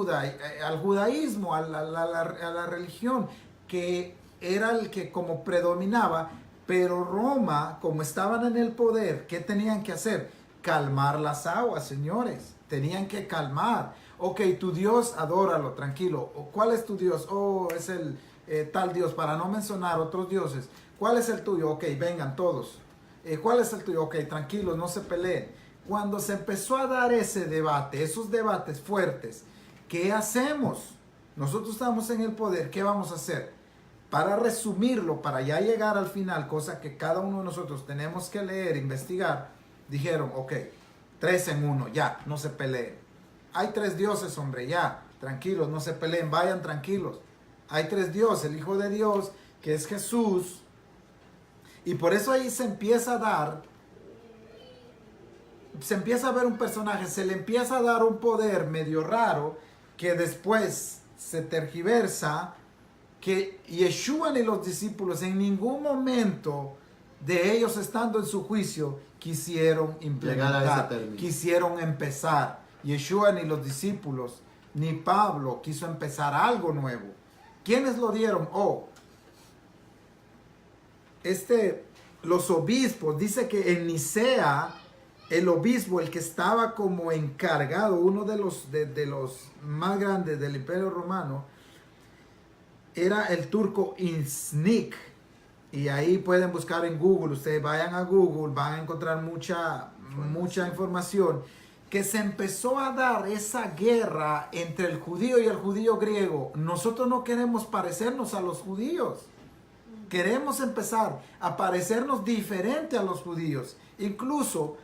al judaísmo, a la religión que era el que como predominaba, pero Roma, como estaban en el poder, ¿qué tenían que hacer? Calmar las aguas, señores, tenían que calmar. Ok, tu Dios, adóralo, tranquilo. ¿Cuál es tu Dios? Oh, es el tal Dios, para no mencionar otros dioses. ¿Cuál es el tuyo? Ok, vengan todos. ¿Cuál es el tuyo? Ok, tranquilos, no se peleen. Cuando se empezó a dar ese debate, esos debates fuertes, ¿qué hacemos? Nosotros estamos en el poder, ¿qué vamos a hacer? Para resumirlo, para ya llegar al final, cosa que cada uno de nosotros tenemos que leer, investigar, dijeron, ok, 3 en 1, ya, no se peleen. Hay 3 dioses, hombre, ya, tranquilos, no se peleen, vayan tranquilos. Hay 3 dioses, el Hijo de Dios, que es Jesús. Y por eso ahí se empieza a dar, se empieza a ver un personaje, se le empieza a dar un poder medio raro, que después se tergiversa, que Yeshua ni los discípulos en ningún momento de ellos estando en su juicio quisieron implementar, quisieron empezar. Yeshua ni los discípulos, ni Pablo quiso empezar algo nuevo. ¿Quiénes lo dieron? Oh, los obispos, dice que en Nicea, el obispo, el que estaba como encargado, uno de los más grandes del Imperio Romano, era el turco Insnik. Y ahí pueden buscar en Google, ustedes vayan a Google, van a encontrar mucha información, que se empezó a dar esa guerra entre el judío y el judío griego. Nosotros no queremos parecernos a los judíos. Queremos empezar a parecernos diferente a los judíos. Incluso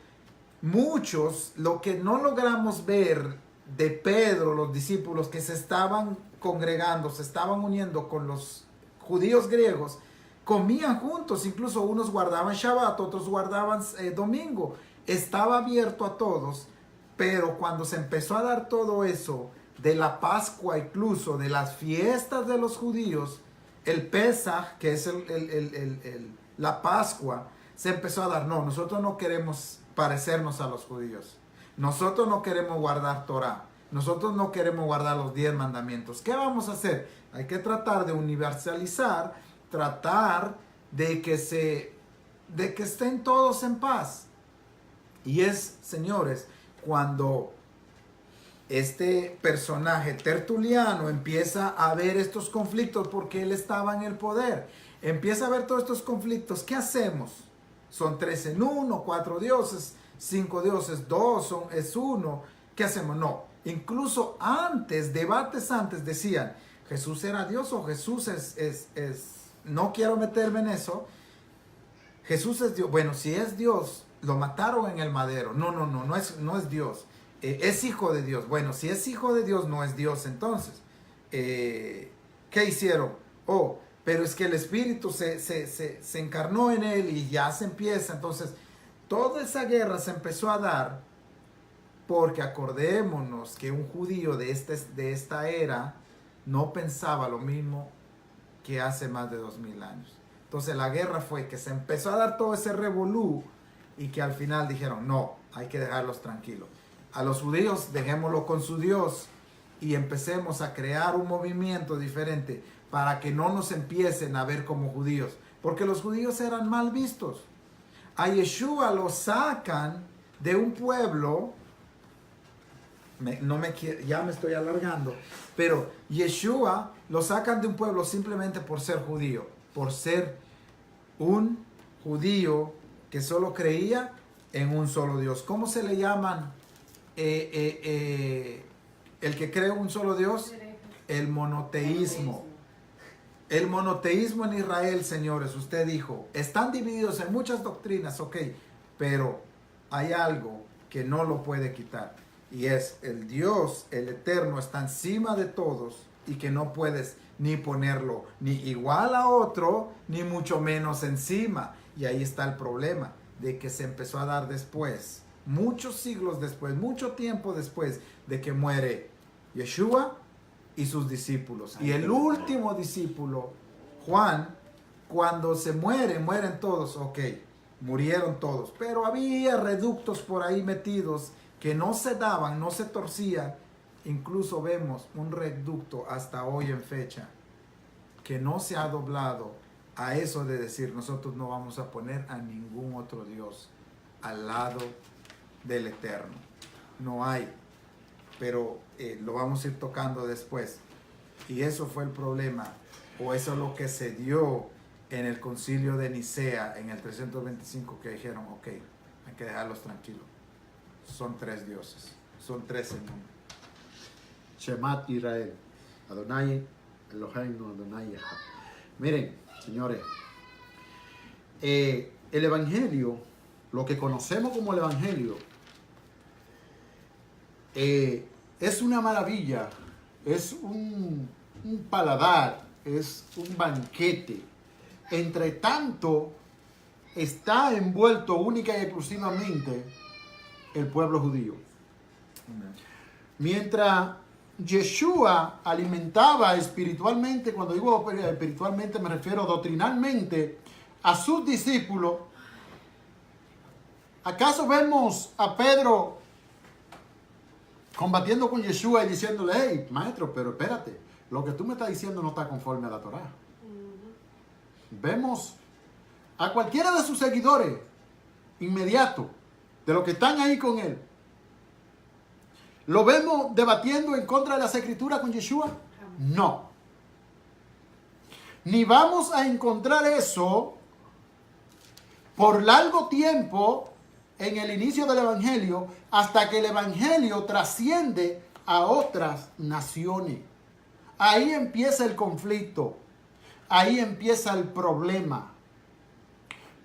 muchos, lo que no logramos ver de Pedro, los discípulos que se estaban congregando, se estaban uniendo con los judíos griegos, comían juntos, incluso unos guardaban Shabbat, otros guardaban domingo. Estaba abierto a todos, pero cuando se empezó a dar todo eso, de la Pascua, incluso de las fiestas de los judíos, el Pesaj, que es la Pascua, se empezó a dar. No, nosotros no queremos parecernos a los judíos. Nosotros no queremos guardar Torah. Nosotros no queremos guardar los 10 mandamientos. ¿Qué vamos a hacer? Hay que tratar de universalizar, tratar de que estén todos en paz. Y es, señores, cuando este personaje Tertuliano empieza a ver estos conflictos porque él estaba en el poder, empieza a ver todos estos conflictos. ¿Qué hacemos? Son 3 en 1, 4 dioses, 5 dioses, 2 es 1. ¿Qué hacemos? No. Incluso antes, debates antes decían, Jesús era Dios o Jesús es no quiero meterme en eso. Jesús es Dios. Bueno, si es Dios, lo mataron en el madero. No es Dios. Es hijo de Dios. Bueno, si es hijo de Dios, no es Dios entonces. ¿Qué hicieron? Oh, pero es que el Espíritu se encarnó en él y ya se empieza. Entonces, toda esa guerra se empezó a dar porque acordémonos que un judío de esta era no pensaba lo mismo que hace más de 2000 años. Entonces la guerra fue que se empezó a dar todo ese revolú y que al final dijeron, no, hay que dejarlos tranquilos. A los judíos dejémoslo con su Dios y empecemos a crear un movimiento diferente para que no nos empiecen a ver como judíos, porque los judíos eran mal vistos. A Yeshua lo sacan de un pueblo, ya me estoy alargando, pero Yeshua lo sacan de un pueblo simplemente por ser judío, por ser un judío que solo creía en un solo Dios. ¿Cómo se le llaman el que cree en un solo Dios? El monoteísmo. El monoteísmo en Israel, señores, usted dijo, están divididos en muchas doctrinas, ok, pero hay algo que no lo puede quitar. Y es el Dios, el Eterno, está encima de todos y que no puedes ni ponerlo ni igual a otro, ni mucho menos encima. Y ahí está el problema, de que se empezó a dar después, muchos siglos después, mucho tiempo después de que muere Yeshua y sus discípulos. Y el último discípulo, Juan, cuando se mueren todos, ok, murieron todos, pero había reductos por ahí metidos que no se daban, no se torcían. Incluso vemos un reducto hasta hoy en fecha que no se ha doblado a eso de decir nosotros no vamos a poner a ningún otro Dios al lado del Eterno. No hay, pero lo vamos a ir tocando después. Y eso fue el problema, o eso es lo que se dio en el concilio de Nicea en el 325, que dijeron, ok, hay que dejarlos tranquilos. Son 3 dioses, son 3 en uno. Shemat Israel, Adonai Eloheinu, Adonai Echad. Miren, señores, el Evangelio, lo que conocemos como el Evangelio, es una maravilla, es un paladar, es un banquete. Entre tanto, está envuelto única y exclusivamente el pueblo judío. Mientras Yeshua alimentaba espiritualmente, cuando digo espiritualmente me refiero doctrinalmente, a sus discípulos, ¿acaso vemos a Pedro combatiendo con Yeshua y diciéndole, hey, maestro, pero espérate, lo que tú me estás diciendo no está conforme a la Torá? Vemos a cualquiera de sus seguidores inmediatos, de los que están ahí con él, ¿lo vemos debatiendo en contra de las escrituras con Yeshua? No. Ni vamos a encontrar eso por largo tiempo en el inicio del Evangelio, hasta que el Evangelio trasciende a otras naciones. Ahí empieza el conflicto. Ahí empieza el problema.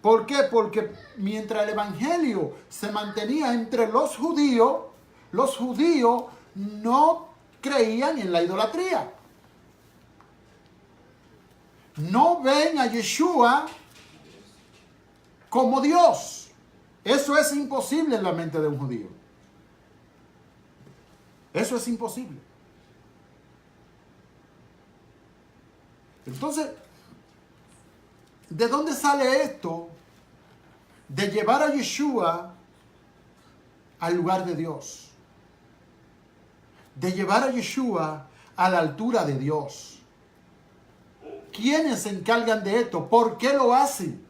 ¿Por qué? Porque mientras el Evangelio se mantenía entre los judíos no creían en la idolatría. No ven a Yeshua como Dios. Eso es imposible en la mente de un judío. Eso es imposible. Entonces, ¿de dónde sale esto de llevar a Yeshua al lugar de Dios? De llevar a Yeshua a la altura de Dios. ¿Quiénes se encargan de esto? ¿Por qué lo hacen?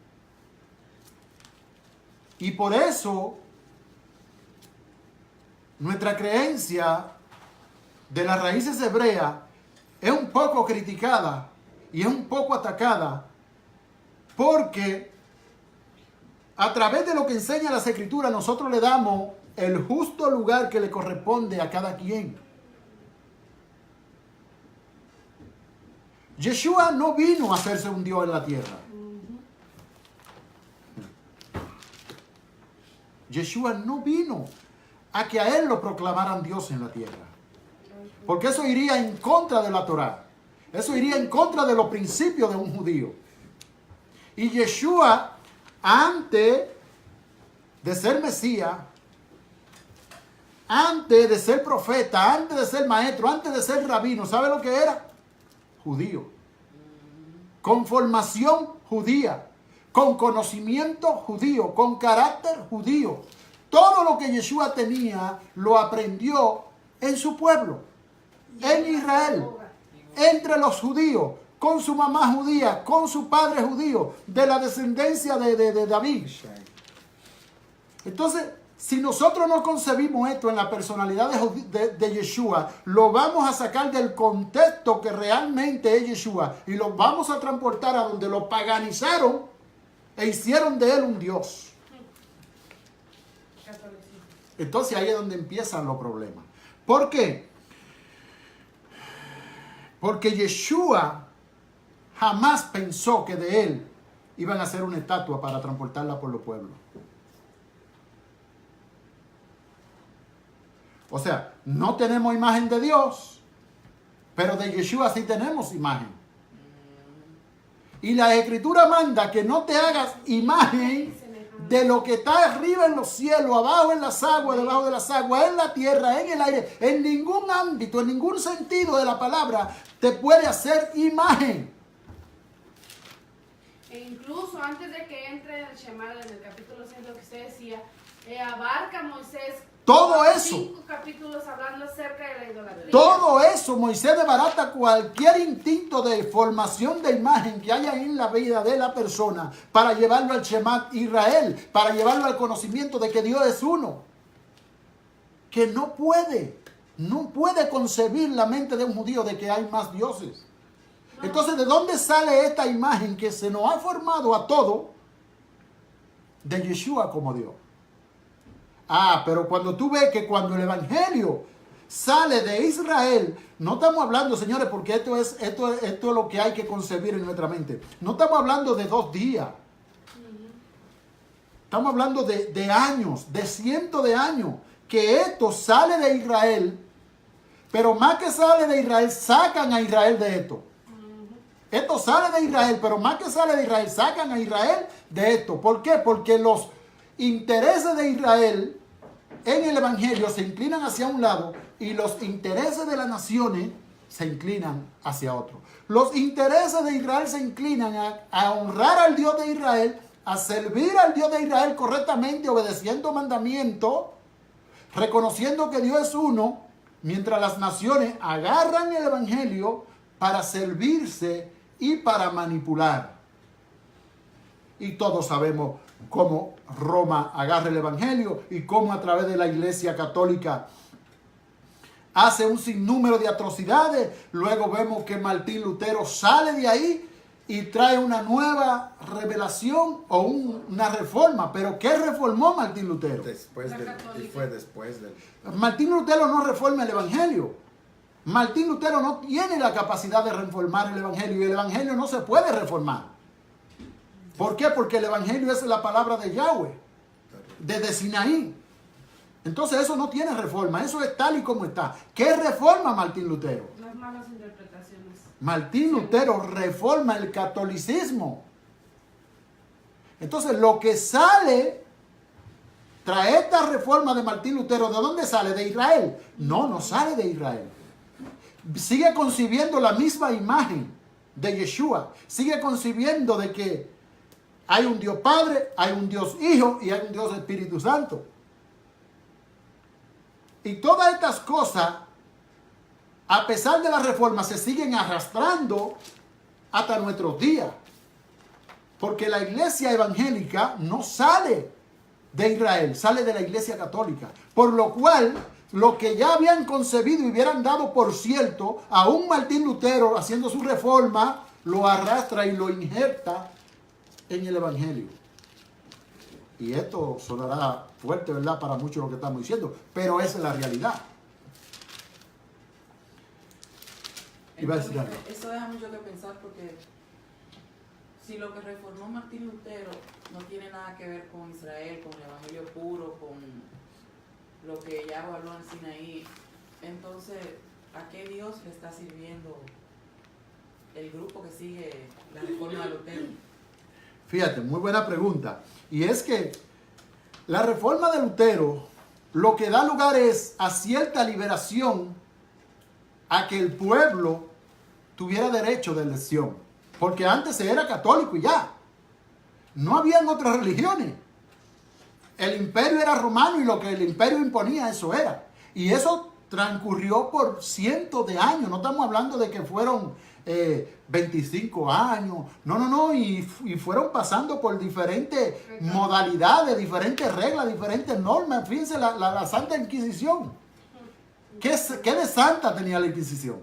Y por eso nuestra creencia de las raíces hebreas es un poco criticada y es un poco atacada, porque a través de lo que enseña las Escrituras nosotros le damos el justo lugar que le corresponde a cada quien. Yeshua no vino a hacerse un Dios en la tierra. Yeshua no vino a que a él lo proclamaran Dios en la tierra. Porque eso iría en contra de la Torá. Eso iría en contra de los principios de un judío. Y Yeshua, antes de ser Mesías, antes de ser profeta, antes de ser maestro, antes de ser rabino, ¿sabe lo que era? Judío. Con formación judía, con conocimiento judío, con carácter judío. Todo lo que Yeshua tenía lo aprendió en su pueblo, en Israel, entre los judíos, con su mamá judía, con su padre judío, de la descendencia de David. Entonces, si nosotros no concebimos esto en la personalidad de Yeshua, lo vamos a sacar del contexto que realmente es Yeshua y lo vamos a transportar a donde lo paganizaron e hicieron de él un Dios. Entonces ahí es donde empiezan los problemas. ¿Por qué? Porque Yeshua jamás pensó que de él iban a hacer una estatua para transportarla por los pueblos. O sea, no tenemos imagen de Dios, pero de Yeshua sí tenemos imagen. Y la Escritura manda que no te hagas imagen de lo que está arriba en los cielos, abajo en las aguas, debajo de las aguas, en la tierra, en el aire. En ningún ámbito, en ningún sentido de la palabra te puede hacer imagen. E incluso antes de que entre en el Shema, en el capítulo 6, lo que usted decía, abarca Moisés todo eso. 5 capítulos hablando acerca de la idolatría. Todo eso, Moisés desbarata cualquier instinto de formación de imagen que haya en la vida de la persona para llevarlo al Shema Israel, para llevarlo al conocimiento de que Dios es uno. Que no puede concebir la mente de un judío de que hay más dioses. No. Entonces, ¿de dónde sale esta imagen que se nos ha formado a todo de Yeshua como Dios? Pero cuando tú ves que cuando el Evangelio sale de Israel, no estamos hablando, señores, porque esto es lo que hay que concebir en nuestra mente. No estamos hablando de 2 días. Estamos hablando de años, de cientos de años, que esto sale de Israel, pero más que sale de Israel, sacan a Israel de esto. Esto sale de Israel, pero más que sale de Israel, sacan a Israel de esto. ¿Por qué? Porque los intereses de Israel en el Evangelio se inclinan hacia un lado y los intereses de las naciones se inclinan hacia otro. Los intereses de Israel se inclinan a honrar al Dios de Israel, a servir al Dios de Israel correctamente, obedeciendo mandamientos, reconociendo que Dios es uno, mientras las naciones agarran el Evangelio para servirse y para manipular. Y todos sabemos cómo Roma agarra el Evangelio y cómo a través de la Iglesia Católica hace un sinnúmero de atrocidades. Luego vemos que Martín Lutero sale de ahí y trae una nueva revelación o una reforma. ¿Pero qué reformó Martín Lutero? Fue después del... Martín Lutero no reforma el Evangelio. Martín Lutero no tiene la capacidad de reformar el Evangelio y el Evangelio no se puede reformar. ¿Por qué? Porque el Evangelio es la palabra de Yahweh, desde Sinaí. Entonces eso no tiene reforma, eso es tal y como está. ¿Qué reforma Martín Lutero? Las malas interpretaciones. Martín Lutero reforma el catolicismo. Entonces lo que sale, trae esta reforma de Martín Lutero, ¿de dónde sale? ¿De Israel? No sale de Israel. Sigue concibiendo la misma imagen de Yeshua. Sigue concibiendo de que hay un Dios Padre, hay un Dios Hijo y hay un Dios Espíritu Santo. Y todas estas cosas, a pesar de la reforma, se siguen arrastrando hasta nuestros días. Porque la iglesia evangélica no sale de Israel, sale de la iglesia católica. Por lo cual, lo que ya habían concebido y hubieran dado por cierto, aún Martín Lutero haciendo su reforma, lo arrastra y lo injerta en el evangelio. Y esto sonará fuerte, ¿verdad?, para muchos lo que estamos diciendo, pero esa es la realidad. Iba a decir algo. Eso deja mucho que pensar porque si lo que reformó Martín Lutero no tiene nada que ver con Israel, con el evangelio puro, con lo que Yahweh habló en Sinaí, entonces, ¿a qué Dios le está sirviendo el grupo que sigue la reforma de Lutero? Fíjate, muy buena pregunta. Y es que la reforma de Lutero lo que da lugar es a cierta liberación, a que el pueblo tuviera derecho de elección. Porque antes se era católico y ya. No habían otras religiones. El imperio era romano y lo que el imperio imponía, eso era. Y eso transcurrió por cientos de años. No estamos hablando de que fueron 25 años. No. Y fueron pasando por diferentes modalidades, diferentes reglas, diferentes normas. Fíjense, la Santa Inquisición. ¿Qué de santa tenía la Inquisición?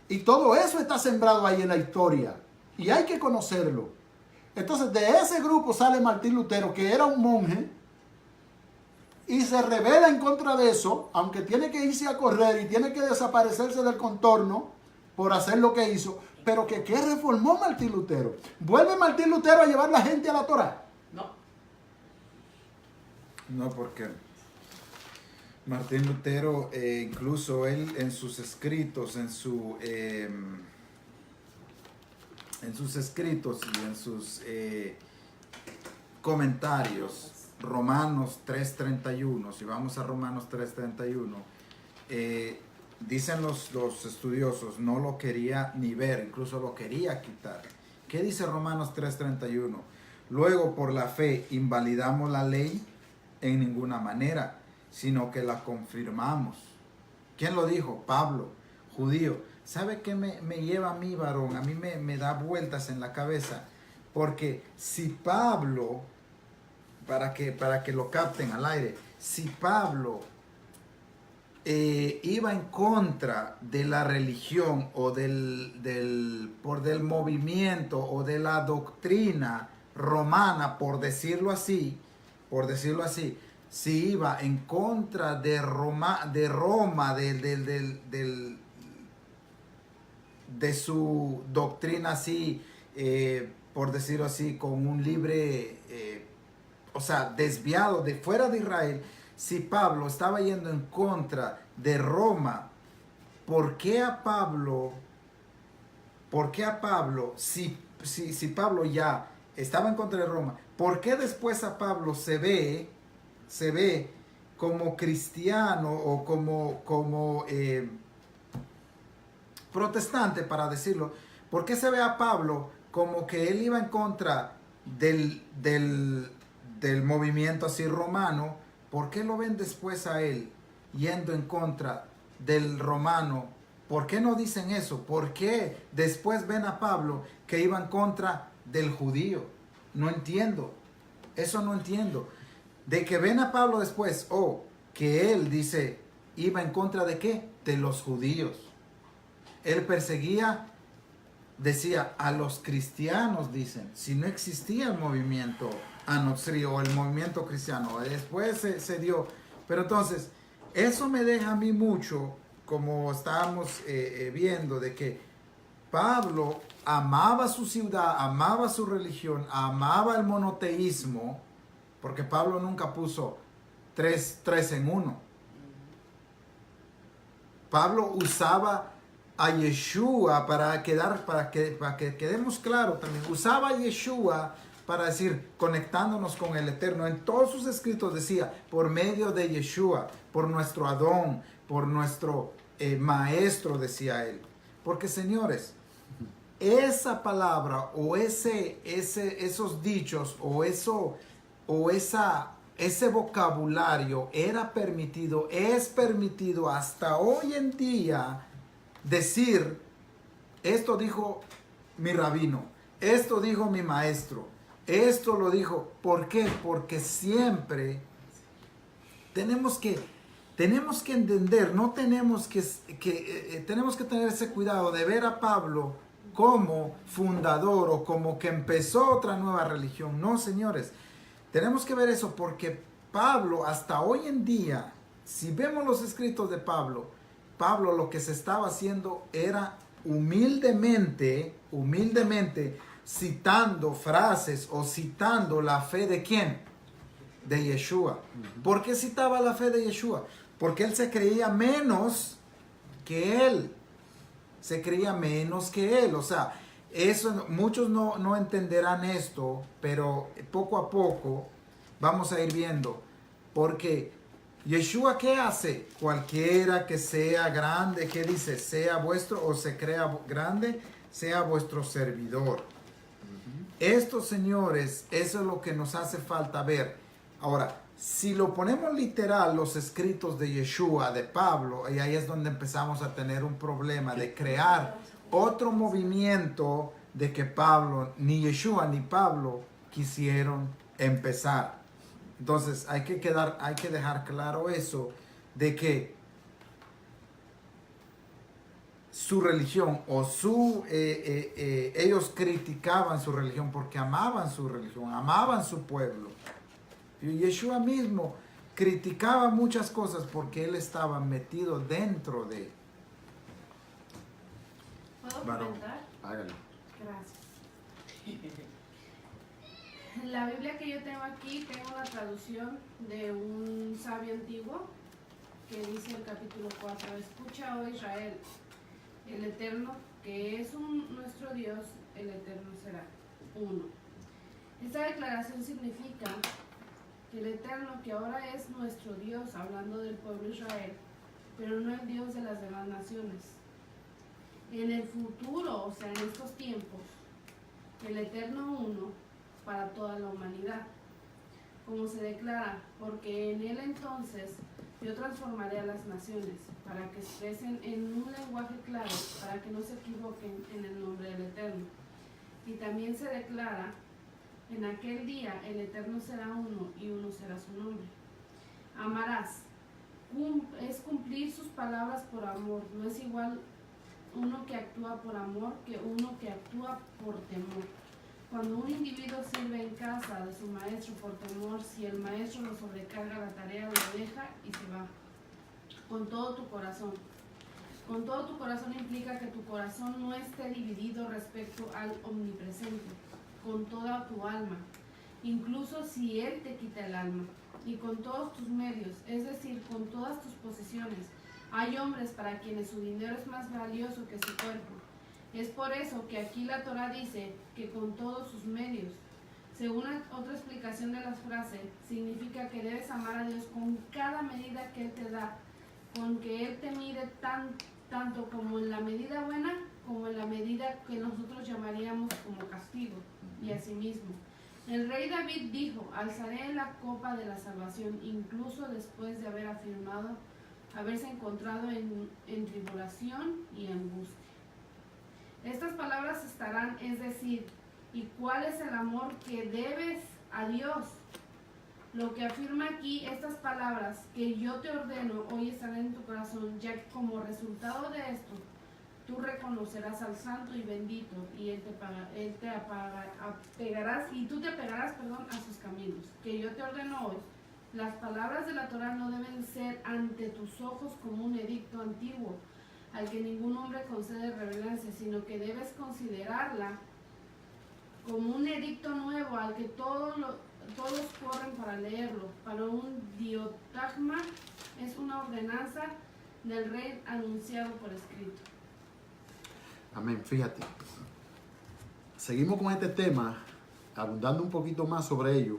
Y todo eso está sembrado ahí en la historia. Y hay que conocerlo. Entonces, de ese grupo sale Martín Lutero, que era un monje, y se rebela en contra de eso, aunque tiene que irse a correr y tiene que desaparecerse del contorno por hacer lo que hizo. Pero ¿qué reformó Martín Lutero? ¿Vuelve Martín Lutero a llevar la gente a la Torá? No. No, porque Martín Lutero, incluso él en sus escritos, en sus escritos y en sus comentarios, Romanos 3:31, si vamos a Romanos 3:31, dicen los estudiosos, no lo quería ni ver, incluso lo quería quitar. ¿Qué dice Romanos 3:31? Luego, por la fe, invalidamos la ley en ninguna manera, sino que la confirmamos. ¿Quién lo dijo? Pablo, judío. ¿Sabe qué me lleva a mí, varón? A mí me da vueltas en la cabeza. Porque si Pablo, para que lo capten al aire, si Pablo iba en contra de la religión o del movimiento o de la doctrina romana, por decirlo así, si iba en contra de Roma, de su doctrina así, por decirlo así, con un libre, desviado de fuera de Israel, si Pablo estaba yendo en contra de Roma, ¿por qué a Pablo, si Pablo ya estaba en contra de Roma, por qué después a Pablo se ve como cristiano o como protestante, para decirlo? ¿Por qué se ve a Pablo como que él iba en contra del movimiento así romano? ¿Por qué lo ven después a él yendo en contra del romano? ¿Por qué no dicen eso? ¿Por qué después ven a Pablo que iba en contra del judío? No entiendo. Eso no entiendo. De que ven a Pablo después, que él dice, iba en contra de ¿qué? De los judíos. Él perseguía, decía, a los cristianos, dicen, si no existía el movimiento Anotri o el movimiento cristiano, después se dio. Pero entonces, eso me deja a mí mucho, como estábamos viendo, de que Pablo amaba su ciudad, amaba su religión, amaba el monoteísmo, porque Pablo nunca puso tres en uno. Pablo usaba a Yeshua para que quedemos claros también. Usaba a Yeshua para decir, conectándonos con el Eterno. En todos sus escritos decía, por medio de Yeshua, por nuestro Adón, por nuestro Maestro, decía él. Porque, señores, esa palabra o esos dichos ese vocabulario era permitido, es permitido hasta hoy en día decir, esto dijo mi rabino, esto dijo mi maestro, esto lo dijo. ¿Por qué? Porque siempre tenemos que entender, no tenemos tenemos que tener ese cuidado de ver a Pablo como fundador o como que empezó otra nueva religión. No, señores, tenemos que ver eso porque Pablo hasta hoy en día, si vemos los escritos de Pablo lo que se estaba haciendo era humildemente citando frases o citando la fe de ¿quién? De Yeshua. ¿Por qué citaba la fe de Yeshua? Porque él se creía menos que él. Se creía menos que él. O sea, eso, muchos no entenderán esto, pero poco a poco vamos a ir viendo. Porque Yeshua, ¿qué hace? Cualquiera que sea grande, ¿qué dice? Sea vuestro, o se crea grande, sea vuestro servidor. Estos señores, eso es lo que nos hace falta ver. Ahora, si lo ponemos literal, los escritos de Yeshua, de Pablo, y ahí es donde empezamos a tener un problema de crear otro movimiento de que Pablo, ni Yeshua ni Pablo quisieron empezar. Entonces hay que dejar claro eso, de que su religión o ellos criticaban su religión porque amaban su religión, amaban su pueblo. Y Yeshua mismo criticaba muchas cosas porque él estaba metido dentro de. ¿Puedo Varón. comentar? Hágalo. Gracias. En la Biblia que yo tengo aquí, tengo una traducción de un sabio antiguo que dice el capítulo 4: escucha, oh Israel, el Eterno, que es nuestro Dios, el Eterno será uno. Esta declaración significa que el Eterno, que ahora es nuestro Dios, hablando del pueblo de Israel, pero no el Dios de las demás naciones. En el futuro, o sea, en estos tiempos, el Eterno uno para toda la humanidad, como se declara, porque en él entonces yo transformaré a las naciones, para que expresen en un lenguaje claro, para que no se equivoquen en el nombre del Eterno. Y también se declara, en aquel día el Eterno será uno y uno será su nombre. Amarás, es cumplir sus palabras por amor, no es igual uno que actúa por amor que uno que actúa por temor. Cuando un individuo sirve en casa de su maestro por temor, si el maestro lo sobrecarga la tarea, lo deja y se va. Con todo tu corazón. Con todo tu corazón implica que tu corazón no esté dividido respecto al omnipresente. Con toda tu alma, incluso si él te quita el alma. Y con todos tus medios, es decir, con todas tus posesiones. Hay hombres para quienes su dinero es más valioso que su cuerpo. Es por eso que aquí la Torah dice que con todos sus medios. Según otra explicación de las frases, significa que debes amar a Dios con cada medida que Él te da, con que Él te mide tanto como en la medida buena, como en la medida que nosotros llamaríamos como castigo, y asimismo. El rey David dijo, alzaré la copa de la salvación, incluso después de haber afirmado haberse encontrado en tribulación y angustia. Estas palabras estarán, es decir, ¿y cuál es el amor que debes a Dios? Lo que afirma aquí estas palabras, que yo te ordeno, hoy estarán en tu corazón, ya que como resultado de esto, tú reconocerás al santo y bendito, y tú te apegarás a sus caminos. Que yo te ordeno hoy. Las palabras de la Torah no deben ser ante tus ojos como un edicto antiguo, al que ningún hombre concede reverencia, sino que debes considerarla como un edicto nuevo al que todos corren para leerlo. Para un diotagma es una ordenanza del rey anunciado por escrito. Amén. Fíjate. Seguimos con este tema, abundando un poquito más sobre ello,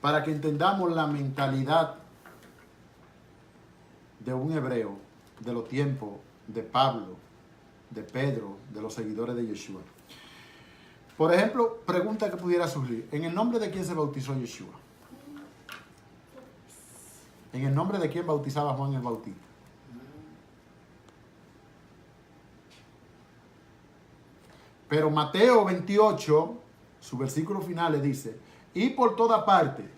para que entendamos la mentalidad de un hebreo de los tiempos de Pablo de Pedro, de los seguidores de Yeshua. Por ejemplo, pregunta que pudiera surgir. ¿En el nombre de quién se bautizó Yeshua? ¿En el nombre de quién bautizaba Juan el Bautista? Pero Mateo 28, su versículo final le dice, y por toda parte,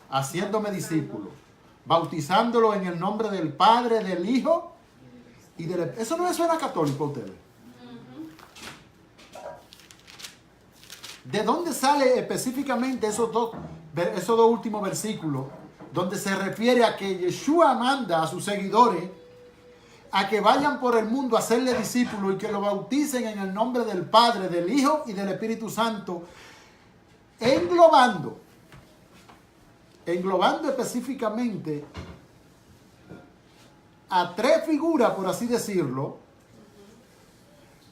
haciéndome discípulos, bautizándolo en el nombre del Padre, del Hijo y del Espíritu. ¿Eso no le suena católico a ustedes? ¿De dónde sale específicamente esos dos últimos versículos donde se refiere a que Yeshua manda a sus seguidores a que vayan por el mundo a hacerle discípulos y que lo bauticen en el nombre del Padre, del Hijo y del Espíritu Santo, englobando específicamente a tres figuras, por así decirlo,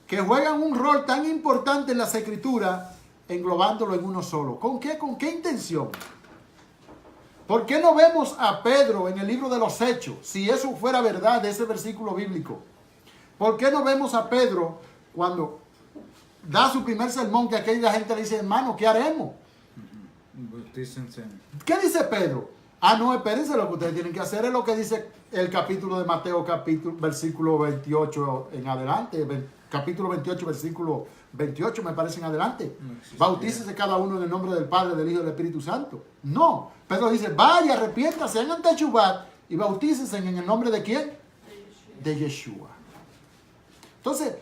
que juegan un rol tan importante en las Escrituras, englobándolo en uno solo? ¿Con qué intención? ¿Por qué no vemos a Pedro en el libro de los Hechos? Si eso fuera verdad de ese versículo bíblico. ¿Por qué no vemos a Pedro cuando da su primer sermón, que aquella gente le dice, hermano, ¿qué haremos? Bautícense. ¿Qué dice Pedro? No, espérense, lo que ustedes tienen que hacer es lo que dice el capítulo de Mateo, versículo 28 en adelante, capítulo 28, versículo 28 me parece en adelante. Bautícese cada uno en el nombre del Padre, del Hijo y del Espíritu Santo. No, Pedro dice, vaya, arrepiéntase, hagan Teshuvat y bautícense en el nombre de ¿quién? De Yeshua. Entonces,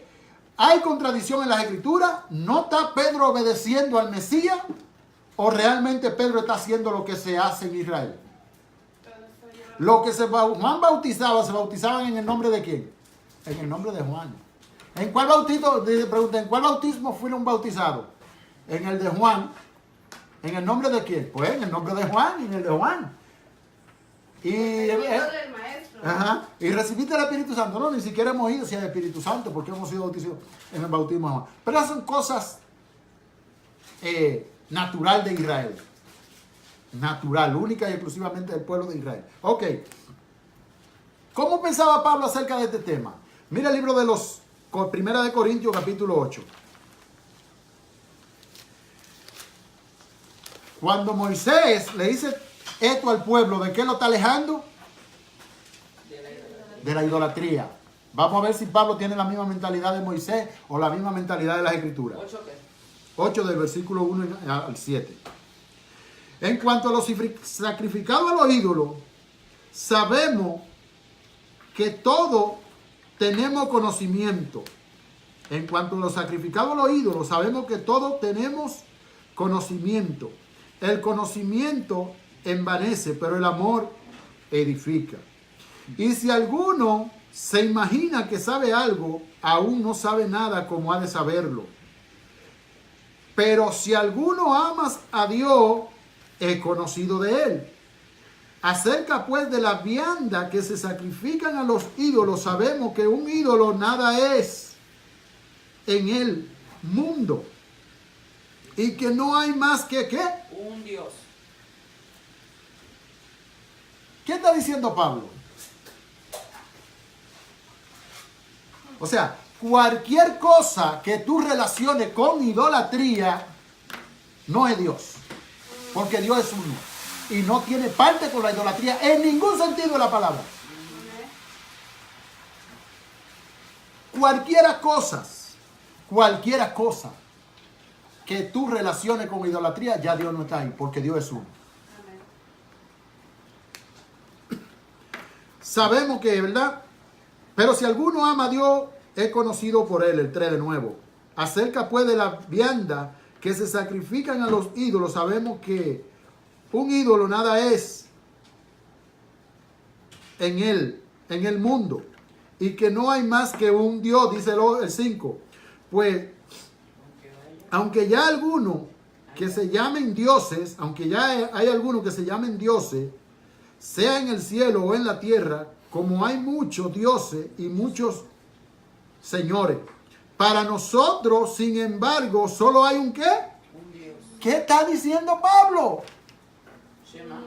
¿hay contradicción en las Escrituras? ¿No está Pedro obedeciendo al Mesías? ¿O realmente Pedro está haciendo lo que se hace en Israel? Lo que Juan bautizaba, se bautizaban en el nombre de ¿quién? En el nombre de Juan. ¿En cuál bautismo fueron bautizados? En el de Juan. ¿En el nombre de quién? Pues en el nombre de Juan, en el de Juan. Y recibiste el Espíritu Santo. No, ni siquiera hemos ido hacia el Espíritu Santo porque hemos sido bautizados en el bautismo de Juan. Pero esas son cosas natural de Israel. Natural, única y exclusivamente del pueblo de Israel. Ok. ¿Cómo pensaba Pablo acerca de este tema? Mira el libro de los Primera de Corintios, capítulo 8. Cuando Moisés le dice esto al pueblo, ¿de qué lo está alejando? De la idolatría. Vamos a ver si Pablo tiene la misma mentalidad de Moisés o la misma mentalidad de las Escrituras. 8 del versículo 1 al 7. En cuanto a los sacrificados a los ídolos, sabemos que todo tenemos conocimiento. En cuanto a los sacrificados a los ídolos, sabemos que todos tenemos conocimiento. El conocimiento envanece, pero el amor edifica. Y si alguno se imagina que sabe algo, aún no sabe nada como ha de saberlo. Pero si alguno ama a Dios, es conocido de él. Acerca pues de la vianda que se sacrifican a los ídolos, sabemos que un ídolo nada es en el mundo. Y que no hay más que ¿qué? Un Dios. ¿Qué está diciendo Pablo? O sea, cualquier cosa que tú relaciones con idolatría no es Dios. Porque Dios es uno. Y no tiene parte con la idolatría en ningún sentido de la palabra. Cualquiera cosa que tú relaciones con idolatría, ya Dios no está ahí, porque Dios es uno. Sabemos que, ¿verdad? Pero si alguno ama a Dios, es conocido por él. El 3 de nuevo. Acerca pues de la vianda que se sacrifican a los ídolos, sabemos que un ídolo nada es en el mundo. Y que no hay más que un Dios, dice el 5. Pues, aunque ya algunos que se llamen dioses, aunque ya hay algunos que se llamen dioses, sea en el cielo o en la tierra, como hay muchos dioses y muchos señores. Para nosotros, sin embargo, solo hay un ¿qué? Un Dios. ¿Qué está diciendo Pablo? Shema.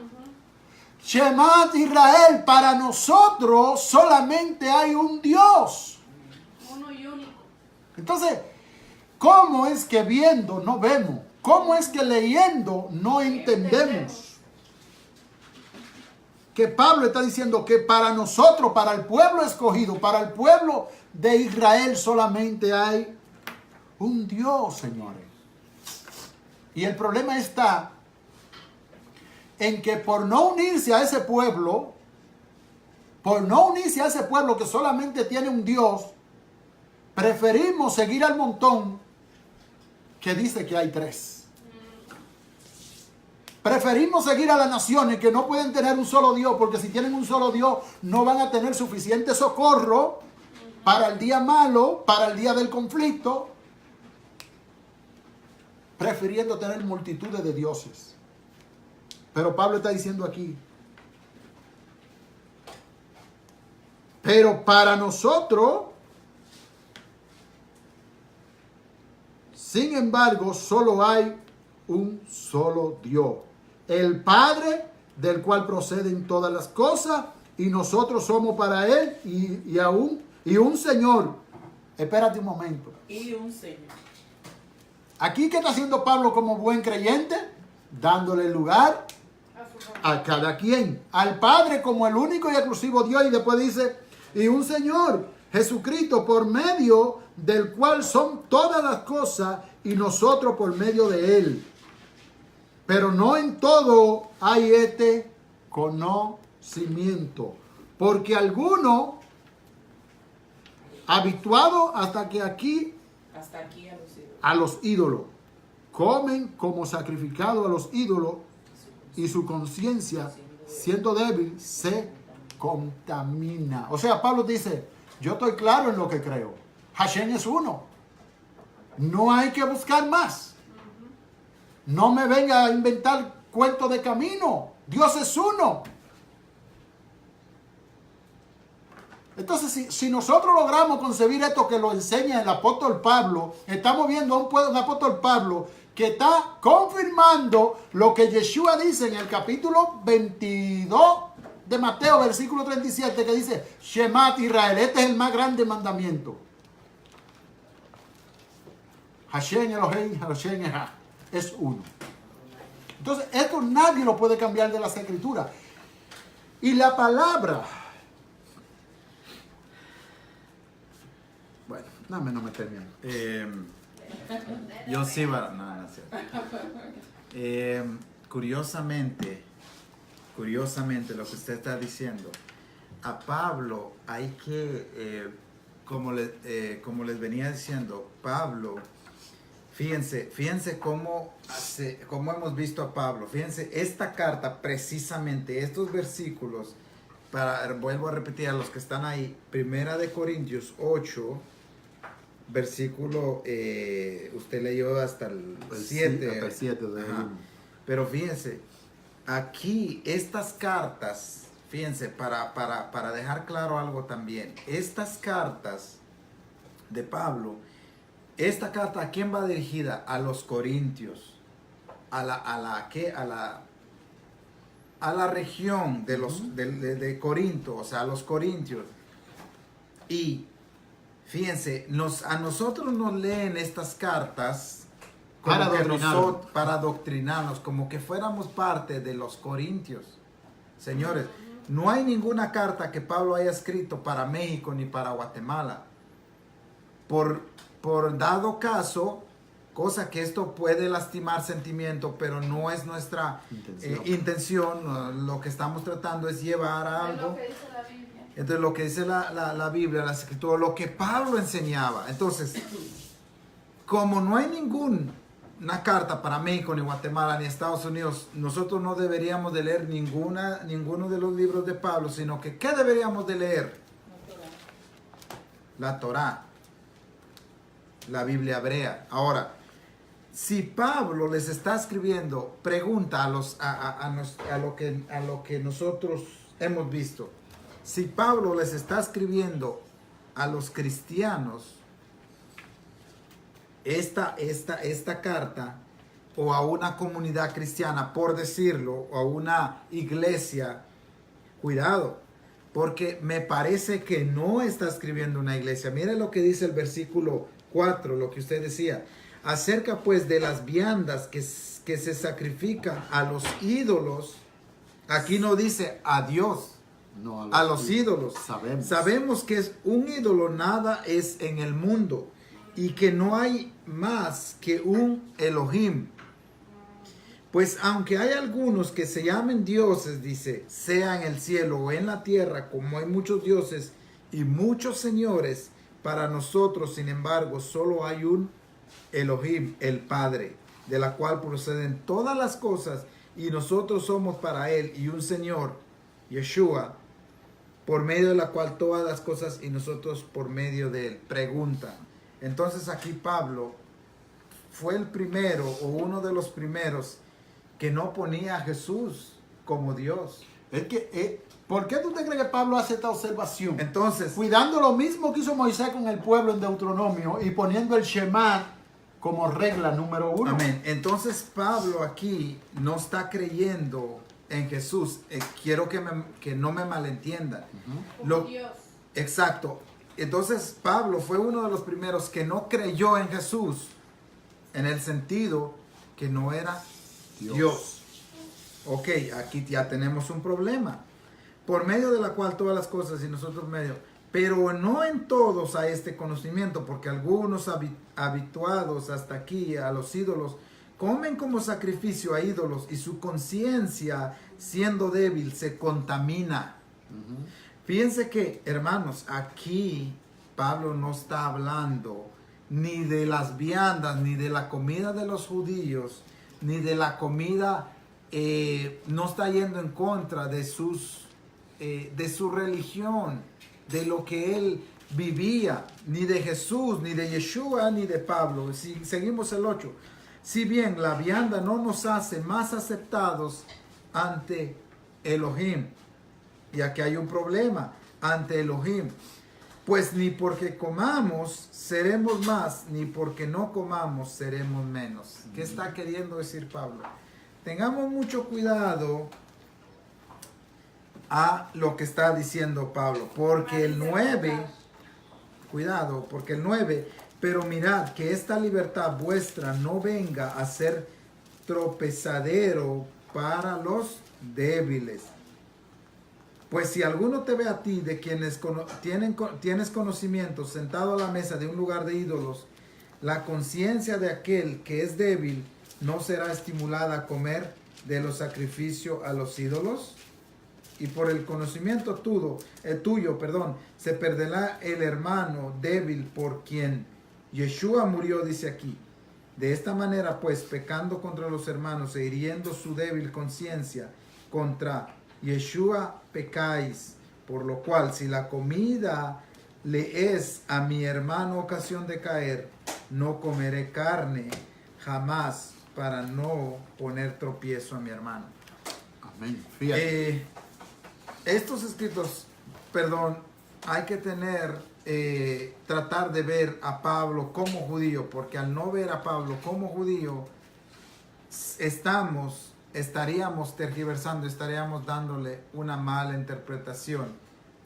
Shema Israel, para nosotros solamente hay un Dios. Entonces, ¿cómo es que viendo no vemos? ¿Cómo es que leyendo no entendemos? Que Pablo está diciendo que para nosotros, para el pueblo escogido, para el pueblo de Israel solamente hay un Dios, señores. Y el problema está en que por no unirse a ese pueblo, que solamente tiene un Dios, preferimos seguir al montón que dice que hay tres. Preferimos seguir a las naciones que no pueden tener un solo Dios, porque si tienen un solo Dios no van a tener suficiente socorro para el día malo, para el día del conflicto, prefiriendo tener multitudes de dioses. Pero Pablo está diciendo aquí, pero para nosotros, sin embargo, solo hay un solo Dios, el Padre, del cual proceden todas las cosas, y nosotros somos para Él y un Señor. Espérate un momento. Y un Señor. Aquí, ¿qué está haciendo Pablo como buen creyente? Dándole lugar a cada quien. Al Padre como el único y exclusivo Dios, y después dice, y un Señor, Jesucristo, por medio del cual son todas las cosas, y nosotros por medio de Él. Pero no en todo hay este conocimiento, porque algunos, habituados hasta aquí a los ídolos, comen como sacrificado a los ídolos, y su conciencia, siendo débil, se contamina. O sea, Pablo dice, yo estoy claro en lo que creo. Hashem es uno. No hay que buscar más. No me venga a inventar cuentos de camino. Dios es uno. Entonces, si nosotros logramos concebir esto que lo enseña el apóstol Pablo, estamos viendo a un apóstol Pablo que está confirmando lo que Yeshua dice en el capítulo 22 de Mateo, versículo 37, que dice, Shemat Israel, este es el más grande mandamiento. Hashem Elohim, Hashem Echad, es uno. Entonces, esto nadie lo puede cambiar de las Escrituras. Y la palabra, bueno, no me termino. Yo sí, no es cierto. Curiosamente, lo que usted está diciendo, a Pablo hay que, como les venía diciendo, Pablo, fíjense cómo hemos visto a Pablo. Fíjense, esta carta, precisamente, estos versículos, vuelvo a repetir a los que están ahí, 1 Corintios 8, versículo, usted leyó hasta el 7. El 7 de Pero fíjense, aquí estas cartas, fíjense, para dejar claro algo también, estas cartas de Pablo, esta carta, ¿a quién va dirigida? A los corintios, a la región de Corinto, o sea, a los corintios. Y fíjense, a nosotros nos leen estas cartas para adoctrinarnos, como que fuéramos parte de los corintios. Señores, no hay ninguna carta que Pablo haya escrito para México ni para Guatemala. Por dado caso, cosa que esto puede lastimar sentimientos, pero no es nuestra intención. Lo que estamos tratando es llevar a algo. Entonces, lo que dice la Biblia, las Escrituras, lo que Pablo enseñaba. Entonces, como no hay ninguna carta para México, ni Guatemala, ni Estados Unidos, nosotros no deberíamos de leer ninguno de los libros de Pablo, sino que ¿qué deberíamos de leer? La Torá, la Biblia hebrea. Ahora, si Pablo les está escribiendo, pregunta a lo que nosotros hemos visto. Si Pablo les está escribiendo a los cristianos esta carta, o a una comunidad cristiana, por decirlo, o a una iglesia, cuidado, porque me parece que no está escribiendo una iglesia. Mire lo que dice el versículo 4, lo que usted decía. Acerca pues de las viandas que se sacrifican a los ídolos. Aquí no dice a Dios, No, a los ídolos. Sabemos que es un ídolo, nada es en el mundo, y que no hay más que un Elohim. Pues aunque hay algunos que se llamen dioses, dice, sea en el cielo o en la tierra, como hay muchos dioses y muchos señores, para nosotros, sin embargo, solo hay un Elohim, el Padre, de la cual proceden todas las cosas, y nosotros somos para Él, y un Señor, Yeshua, por medio de la cual todas las cosas, y nosotros por medio de Él. Pregunta. Entonces aquí Pablo fue el primero, o uno de los primeros, que no ponía a Jesús como Dios. Es que, ¿por qué tú te crees que Pablo hace esta observación? Entonces, Cuidando lo mismo que hizo Moisés con el pueblo en Deuteronomio y poniendo el Shema como regla número 1. amén. Entonces Pablo aquí no está creyendo en Jesús. Quiero que no me malentiendan. Como Dios. Exacto. Entonces Pablo fue uno de los primeros que no creyó en Jesús, en el sentido que no era Dios. Ok, aquí ya tenemos un problema. Por medio de la cual todas las cosas y nosotros medio. Pero no en todos a este conocimiento, porque algunos habituados hasta aquí a los ídolos comen como sacrificio a ídolos, y su conciencia, siendo débil, se contamina. Fíjense que, hermanos, aquí Pablo no está hablando ni de las viandas, ni de la comida de los judíos, ni de la comida, no está yendo en contra de de su religión, de lo que él vivía, ni de Jesús, ni de Yeshua, ni de Pablo. Si seguimos el 8. Si bien la vianda no nos hace más aceptados ante Elohim, y aquí hay un problema, ante Elohim, pues ni porque comamos seremos más, ni porque no comamos seremos menos. ¿Qué está queriendo decir Pablo? Tengamos mucho cuidado a lo que está diciendo Pablo, porque el 9, cuidado, porque el 9, pero mirad que esta libertad vuestra no venga a ser tropezadero para los débiles. Pues si alguno te ve a ti, de quienes tienes conocimiento, sentado a la mesa de un lugar de ídolos, la conciencia de aquel que es débil no será estimulada a comer de los sacrificios a los ídolos. Y por el conocimiento tuyo, se perderá el hermano débil por quien Yeshua murió, dice aquí. De esta manera, pues, pecando contra los hermanos e hiriendo su débil conciencia, contra Yeshua pecáis. Por lo cual, si la comida le es a mi hermano ocasión de caer, no comeré carne jamás, para no poner tropiezo a mi hermano. Amén. Fíjate. Estos escritos, hay que tratar de ver a Pablo como judío, porque al no ver a Pablo como judío, estaríamos tergiversando, estaríamos dándole una mala interpretación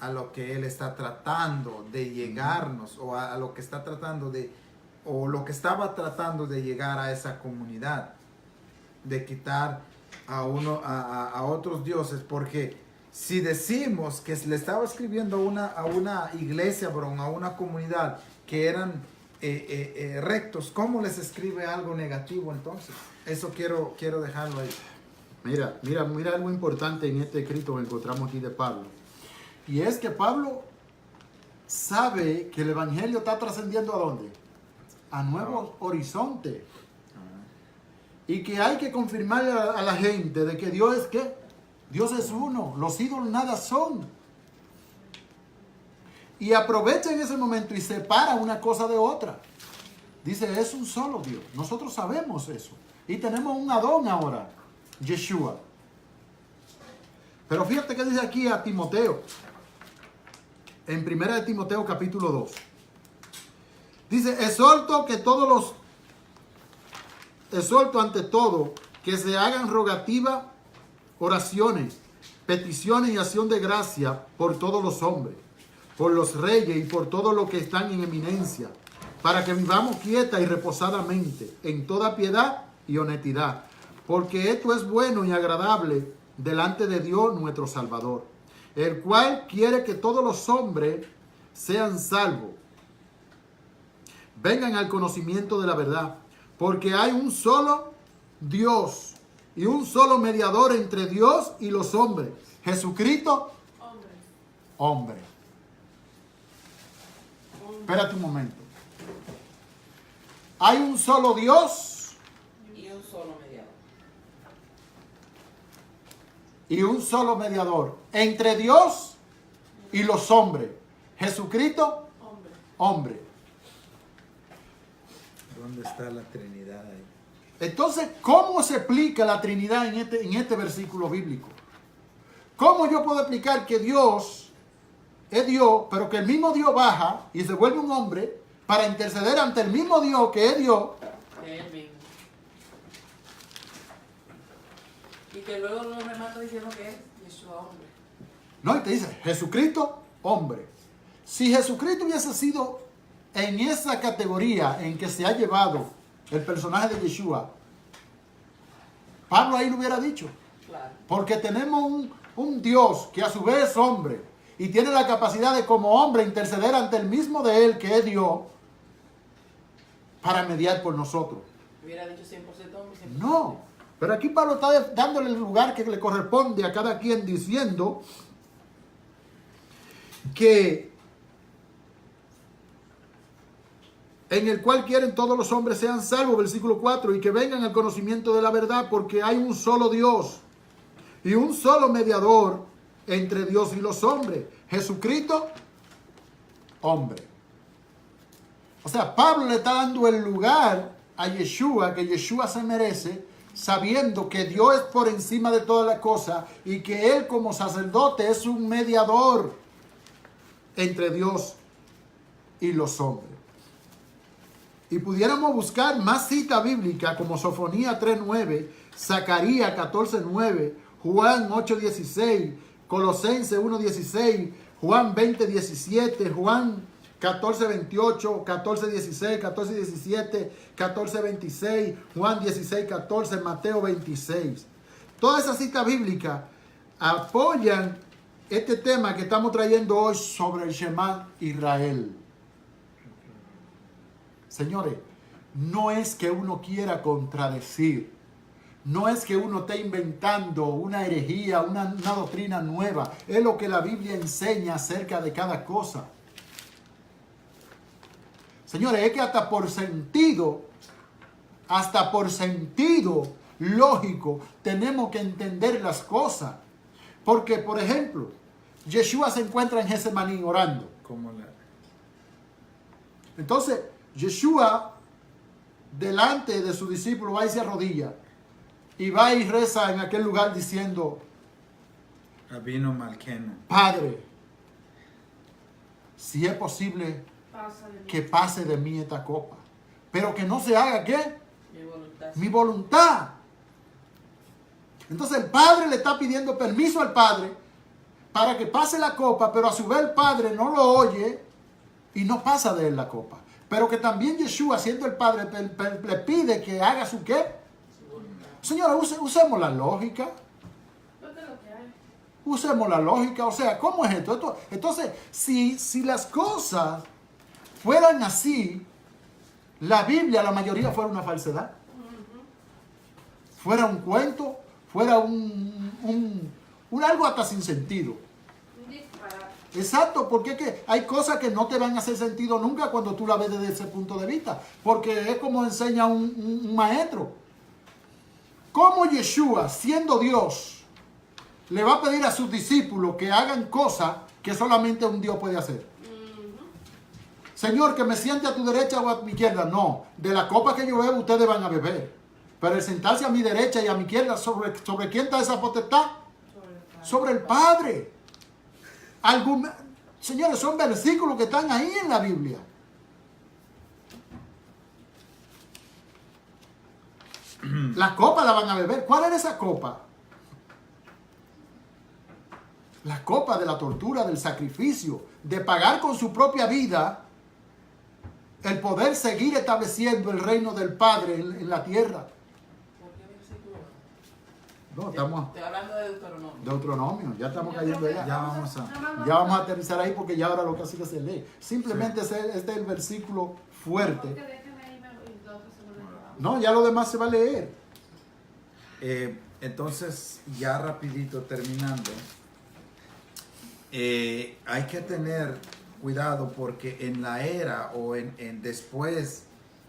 a lo que él está tratando de llegarnos, o a lo que está tratando o lo que estaba tratando de llegar a esa comunidad, de quitar a otros dioses, porque si decimos que le estaba escribiendo a una iglesia, a una comunidad que eran rectos, ¿cómo les escribe algo negativo entonces? Eso quiero dejarlo ahí. Mira algo importante en este escrito que encontramos aquí de Pablo. Y es que Pablo sabe que el evangelio está trascendiendo ¿a dónde? A nuevos horizontes. Y que hay que confirmarle a la gente de que Dios es ¿qué? Dios es uno, los ídolos nada son. Y aprovecha en ese momento y separa una cosa de otra. Dice, es un solo Dios. Nosotros sabemos eso. Y tenemos un Adón ahora, Yeshua. Pero fíjate que dice aquí a Timoteo, en 1 de Timoteo capítulo 2. Dice, exhorto ante todo que se hagan rogativas, oraciones, peticiones y acción de gracia por todos los hombres, por los reyes y por todos los que están en eminencia, para que vivamos quieta y reposadamente en toda piedad y honestidad, porque esto es bueno y agradable delante de Dios nuestro Salvador, el cual quiere que todos los hombres sean salvos, vengan al conocimiento de la verdad, porque hay un solo Dios y un solo mediador entre Dios y los hombres, Jesucristo, hombre. Espérate un momento. Hay un solo Dios Y un solo mediador. y un solo mediador entre Dios y los hombres, Jesucristo, hombre. ¿Dónde está la Trinidad ahí? Entonces, ¿cómo se explica la Trinidad en este versículo bíblico? ¿Cómo yo puedo explicar que Dios es Dios, pero que el mismo Dios baja y se vuelve un hombre para interceder ante el mismo Dios que es Dios? De él mismo. Y que luego lo remata diciendo que es Yeshua hombre. No, y te dice, Jesucristo, hombre. Si Jesucristo hubiese sido en esa categoría en que se ha llevado el personaje de Yeshua, Pablo ahí lo hubiera dicho. Claro. Porque tenemos un Dios que a su vez es hombre y tiene la capacidad de como hombre interceder ante el mismo de él que es Dios para mediar por nosotros. Hubiera dicho 100% hombre, 100% No, pero aquí Pablo está dándole el lugar que le corresponde a cada quien, diciendo que en el cual quieren todos los hombres sean salvos, versículo 4, y que vengan al conocimiento de la verdad, porque hay un solo Dios y un solo mediador entre Dios y los hombres, Jesucristo, hombre. O sea, Pablo le está dando el lugar a Yeshua, que Yeshua se merece, sabiendo que Dios es por encima de todas las cosas y que Él como sacerdote es un mediador entre Dios y los hombres. Y pudiéramos buscar más cita bíblica como Sofonía 3.9, Zacarías 14.9, Juan 8.16, Colosenses 1.16, Juan 20.17, Juan 14.28, 14.16, 14.17, 14.26, Juan 16.14, Mateo 26. Todas esas citas bíblicas apoyan este tema que estamos trayendo hoy sobre el Shema Israel. Señores, no es que uno quiera contradecir, no es que uno esté inventando una herejía, una doctrina nueva. Es lo que la Biblia enseña acerca de cada cosa. Señores, es que hasta por sentido lógico, tenemos que entender las cosas. Porque, por ejemplo, Yeshua se encuentra en Getsemaní orando. Entonces, Yeshua, delante de su discípulo, va y se arrodilla. Y va y reza en aquel lugar diciendo, Abino Malkenu, Padre, si es posible que pase de mí esta copa, pero que no se haga ¿qué? Mi voluntad. Entonces el Padre le está pidiendo permiso al Padre para que pase la copa, pero a su vez el Padre no lo oye y no pasa de él la copa. Pero que también Yeshua, siendo el Padre, le pide que haga su ¿qué? Señora, usemos la lógica. Usemos la lógica. O sea, ¿cómo es esto? Entonces, si las cosas fueran así, la Biblia, la mayoría fuera una falsedad. Fuera un cuento, fuera un algo hasta sin sentido. Exacto, porque es que hay cosas que no te van a hacer sentido nunca cuando tú la ves desde ese punto de vista. Porque es como enseña un maestro. ¿Cómo Yeshua, siendo Dios, le va a pedir a sus discípulos que hagan cosas que solamente un Dios puede hacer? Señor, que me siente a tu derecha o a mi izquierda. No, de la copa que yo bebo ustedes van a beber. Pero el sentarse a mi derecha y a mi izquierda, ¿sobre quién está esa potestad? Sobre el Padre. Señores, son versículos que están ahí en la Biblia. La copa la van a beber. ¿Cuál era esa copa? La copa de la tortura, del sacrificio, de pagar con su propia vida el poder seguir estableciendo el reino del Padre en la tierra. ¿Por qué versículo? No, estamos Estoy hablando de Deuteronomio. Deuteronomio, ya estamos cayendo allá. Ya vamos a aterrizar ahí porque ya ahora lo que hace que se lee. Simplemente este es el versículo fuerte. Porque déjame ahí, y lo otro se lo dejo. No, ya lo demás se va a leer. Entonces, ya rapidito terminando, hay que tener cuidado porque en la era o después,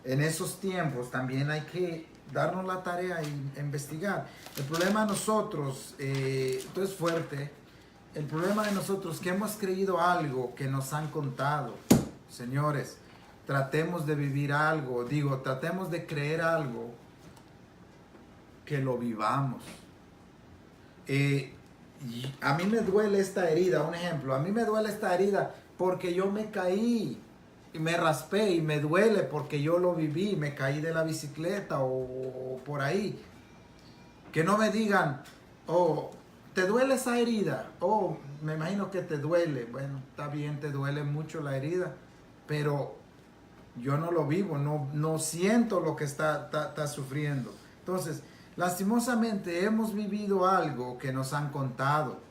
en esos tiempos, también hay que darnos la tarea e investigar. El problema de nosotros, esto es fuerte, el problema de nosotros que hemos creído algo que nos han contado. Señores, tratemos de vivir algo, tratemos de creer algo que lo vivamos. Y a mí me duele esta herida, un ejemplo, a mí me duele esta herida porque yo me caí y me raspé y me duele porque yo lo viví, me caí de la bicicleta o por ahí. Que no me digan, oh, ¿te duele esa herida? Oh, me imagino que te duele. Bueno, está bien, te duele mucho la herida, pero yo no lo vivo, no siento lo que está sufriendo. Entonces, lastimosamente hemos vivido algo que nos han contado.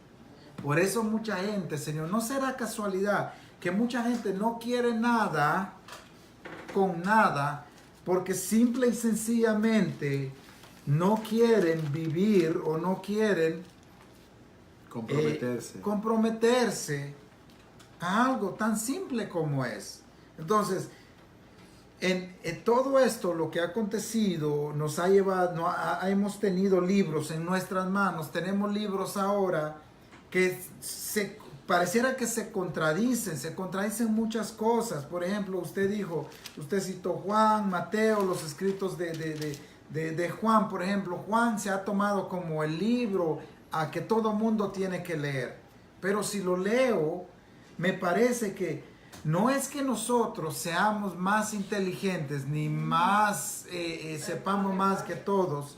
Por eso mucha gente, Señor, no será casualidad que mucha gente no quiere nada con nada porque simple y sencillamente no quieren vivir o no quieren comprometerse a algo tan simple como es. Entonces, en todo esto, lo que ha acontecido, nos ha llevado, hemos tenido libros en nuestras manos, tenemos libros ahora que pareciera que se contradicen muchas cosas. Por ejemplo, usted citó Juan, Mateo, los escritos de Juan, por ejemplo. Juan se ha tomado como el libro a que todo mundo tiene que leer. Pero si lo leo, me parece que no es que nosotros seamos más inteligentes ni más sepamos más que todos.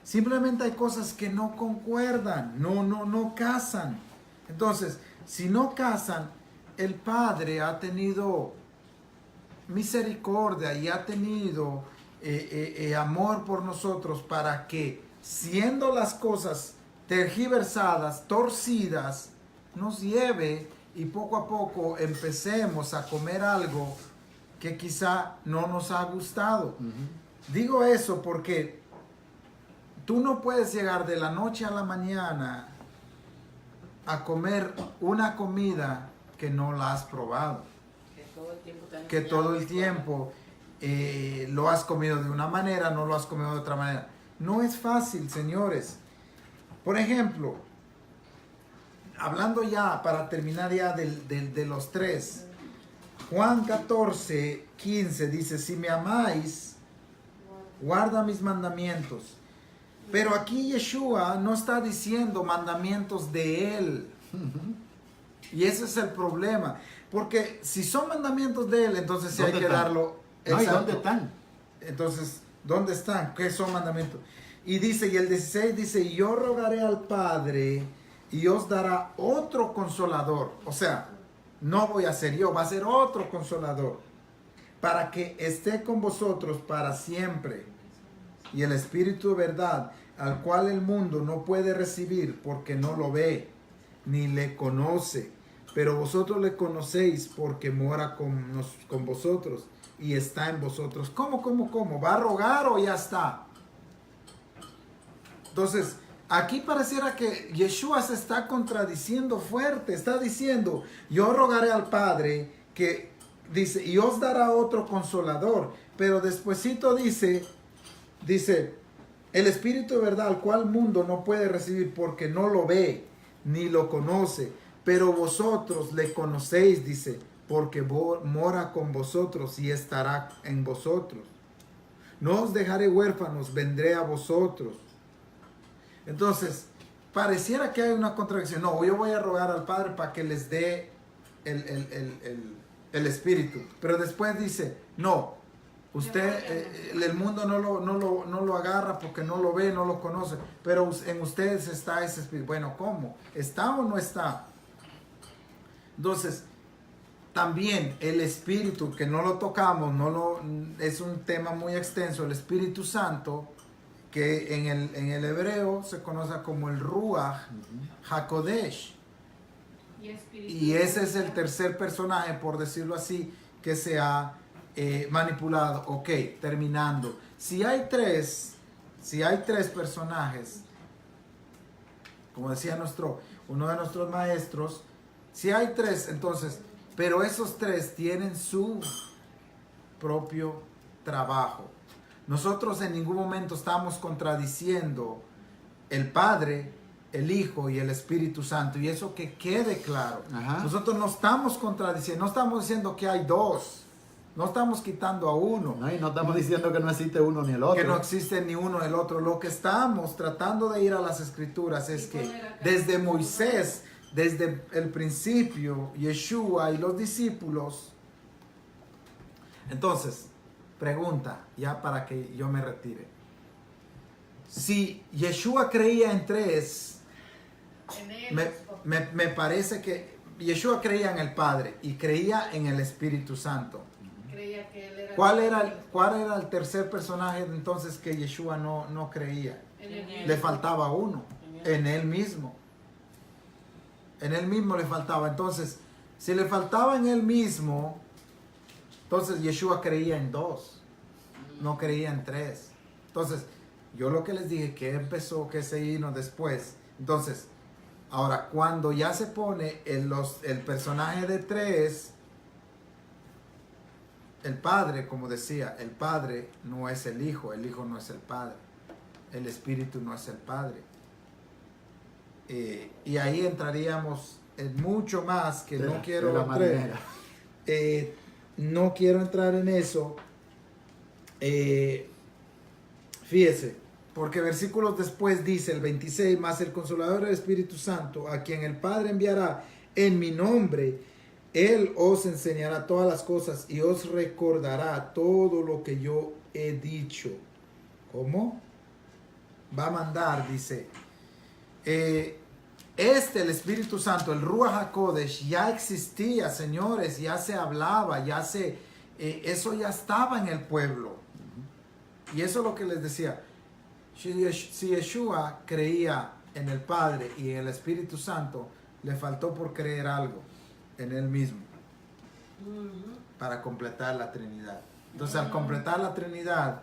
Simplemente hay cosas que no concuerdan, no casan. Entonces, si no casan, el Padre ha tenido misericordia y ha tenido amor por nosotros para que, siendo las cosas tergiversadas, torcidas, nos lleve y poco a poco empecemos a comer algo que quizá no nos ha gustado. Digo eso porque tú no puedes llegar de la noche a la mañana a comer una comida que no la has probado. Que todo el tiempo lo has comido de una manera, no lo has comido de otra manera. No es fácil, señores. Por ejemplo, hablando ya, para terminar ya de los tres, Juan 14:15 dice, si me amáis, guarda mis mandamientos. Pero aquí Yeshua no está diciendo mandamientos de él. Y ese es el problema. Porque si son mandamientos de él, entonces sí hay que darlo. No, ¿y dónde están? Entonces, ¿dónde están? ¿Qué son mandamientos? Y dice, y el 16 dice, yo rogaré al Padre y os dará otro consolador. O sea, no voy a ser yo, va a ser otro consolador. Para que esté con vosotros para siempre. Y el Espíritu de verdad, al cual el mundo no puede recibir porque no lo ve, ni le conoce. Pero vosotros le conocéis porque mora con vosotros y está en vosotros. ¿Cómo? ¿Va a rogar o ya está? Entonces, aquí pareciera que Yeshua se está contradiciendo fuerte. Está diciendo, yo rogaré al Padre que dice, y os dará otro consolador. Pero despuesito dice, el Espíritu de verdad al cual el mundo no puede recibir porque no lo ve ni lo conoce. Pero vosotros le conocéis, dice, porque mora con vosotros y estará en vosotros. No os dejaré huérfanos, vendré a vosotros. Entonces, pareciera que hay una contradicción. No, yo voy a rogar al Padre para que les dé el Espíritu. Pero después dice, no, usted, el mundo no lo agarra porque no lo ve, no lo conoce. Pero en ustedes está ese Espíritu. Bueno, ¿cómo? ¿Está o no está? Entonces, también el Espíritu, que no lo tocamos, es un tema muy extenso, el Espíritu Santo, que en el hebreo se conoce como el Ruach HaKodesh. Y ese es el tercer personaje, por decirlo así, que se ha manipulado. Ok, terminando. Si hay tres personajes, como decía uno de nuestros maestros, si hay tres, entonces, pero esos tres tienen su propio trabajo. Nosotros en ningún momento estamos contradiciendo el Padre, el Hijo y el Espíritu Santo, y eso que quede claro. Ajá. Nosotros no estamos contradiciendo, no estamos diciendo que hay dos, no estamos quitando a uno. No, y no estamos diciendo que no existe uno ni el otro. Que no existe ni uno ni el otro. Lo que estamos tratando de ir a las Escrituras es que desde Moisés, desde el principio, Yeshua y los discípulos. Entonces, pregunta, ya para que yo me retire. Si Yeshua creía en tres, me parece que Yeshua creía en el Padre y creía en el Espíritu Santo. Creía que él era ¿Cuál era el tercer personaje entonces que Yeshua no creía? Le faltaba uno, en él mismo. En él mismo le faltaba. Entonces, si le faltaba en él mismo, entonces Yeshua creía en dos, no creía en tres. Entonces, yo lo que les dije, que empezó, que se vino después. Entonces, ahora, cuando ya se pone el personaje de tres, el Padre, como decía, el Padre no es el Hijo no es el Padre, el Espíritu no es el Padre. Y ahí entraríamos en mucho más que no quiero entrar. No quiero entrar en eso. Fíjese, porque versículos después dice el 26, más el Consolador del Espíritu Santo, a quien el Padre enviará en mi nombre, Él os enseñará todas las cosas y os recordará todo lo que yo he dicho. ¿Cómo? Va a mandar, dice. El Espíritu Santo, el Ruach HaKodesh, ya existía, señores, ya se hablaba, eso ya estaba en el pueblo. Y eso es lo que les decía. Si Yeshua creía en el Padre y en el Espíritu Santo, le faltó por creer algo en él mismo para completar la Trinidad. Entonces, al completar la Trinidad,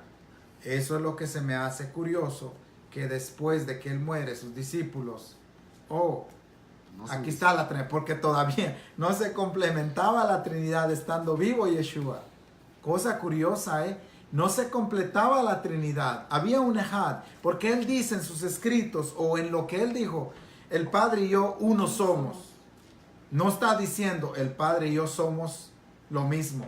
eso es lo que se me hace curioso, que después de que él muere, sus discípulos, aquí está la Trinidad, porque todavía no se complementaba la Trinidad estando vivo Yeshua. Cosa curiosa, no se completaba la Trinidad. Había un Ejad, porque él dice en sus escritos, o en lo que él dijo, el Padre y yo uno somos. No está diciendo el Padre y yo somos lo mismo.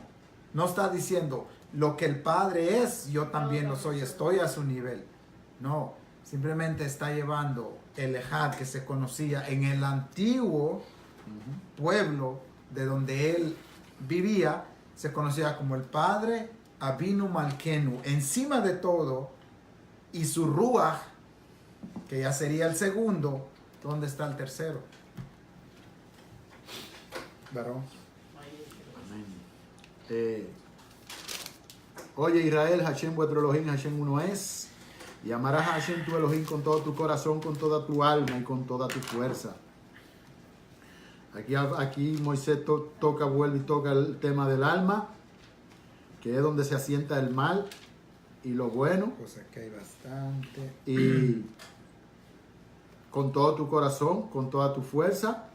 No está diciendo lo que el Padre es, yo también lo soy, estoy a su nivel. No, simplemente está llevando el Ejad que se conocía en el antiguo pueblo de donde él vivía, se conocía como el Padre Avinu Malkenu, encima de todo, y su Ruach, que ya sería el segundo. ¿Dónde está el tercero? Varón. Oye Israel, Hashem vuestro Elohim, Hashem uno es. Y amarás a Hashem tu Elohim con todo tu corazón, con toda tu alma y con toda tu fuerza. Aquí Moisés vuelve y toca el tema del alma, que es donde se asienta el mal y lo bueno. Cosa que hay bastante. Y con todo tu corazón, con toda tu fuerza.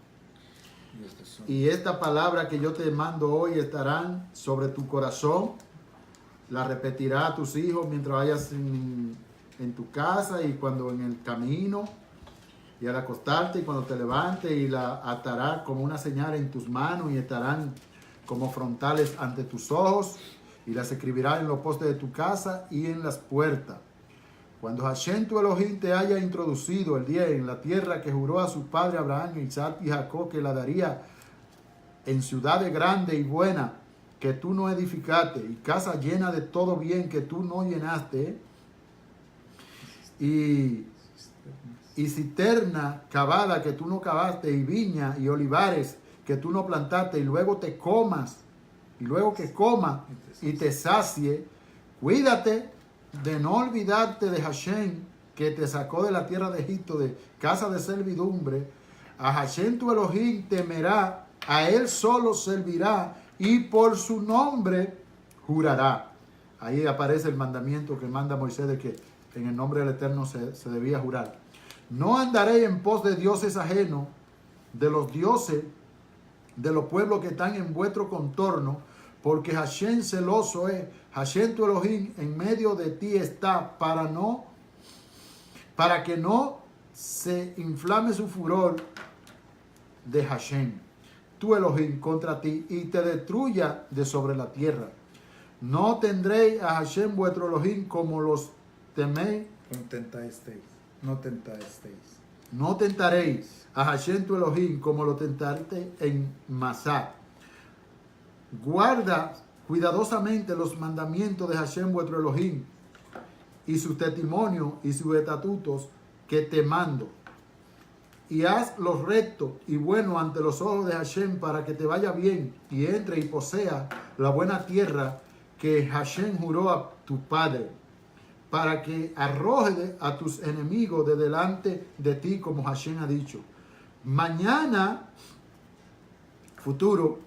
Y esta palabra que yo te mando hoy estarán sobre tu corazón. La repetirá a tus hijos mientras vayas en tu casa y cuando en el camino, y al acostarte y cuando te levantes, y la atará como una señal en tus manos y estarán como frontales ante tus ojos, y las escribirás en los postes de tu casa y en las puertas. Cuando Hashem tu Elohim te haya introducido el día en la tierra que juró a su padre Abraham, Isaac y Jacob que la daría, en ciudades grandes y buenas que tú no edificaste, y casa llena de todo bien que tú no llenaste, y cisterna cavada que tú no cavaste, y viña y olivares que tú no plantaste y luego te comas, y luego que coma y te sacie, cuídate de no olvidarte de Hashem, que te sacó de la tierra de Egipto, de casa de servidumbre. A Hashem tu Elohim temerá, a él solo servirá y por su nombre jurará. Ahí aparece el mandamiento que manda Moisés de que en el nombre del Eterno se debía jurar. No andaré en pos de dioses ajenos, de los dioses de los pueblos que están en vuestro contorno, porque Hashem celoso es, Hashem tu Elohim en medio de ti está, para que no se inflame su furor de Hashem tu Elohim contra ti y te destruya de sobre la tierra. No tendréis a Hashem vuestro Elohim como los teméis. No tentaréis a Hashem tu Elohim como lo tentaste en Masá. Guarda cuidadosamente los mandamientos de Hashem vuestro Elohim y sus testimonios y sus estatutos que te mando. Y haz lo recto y bueno ante los ojos de Hashem para que te vaya bien y entre y posea la buena tierra que Hashem juró a tu padre, para que arroje a tus enemigos de delante de ti, como Hashem ha dicho. Mañana, futuro,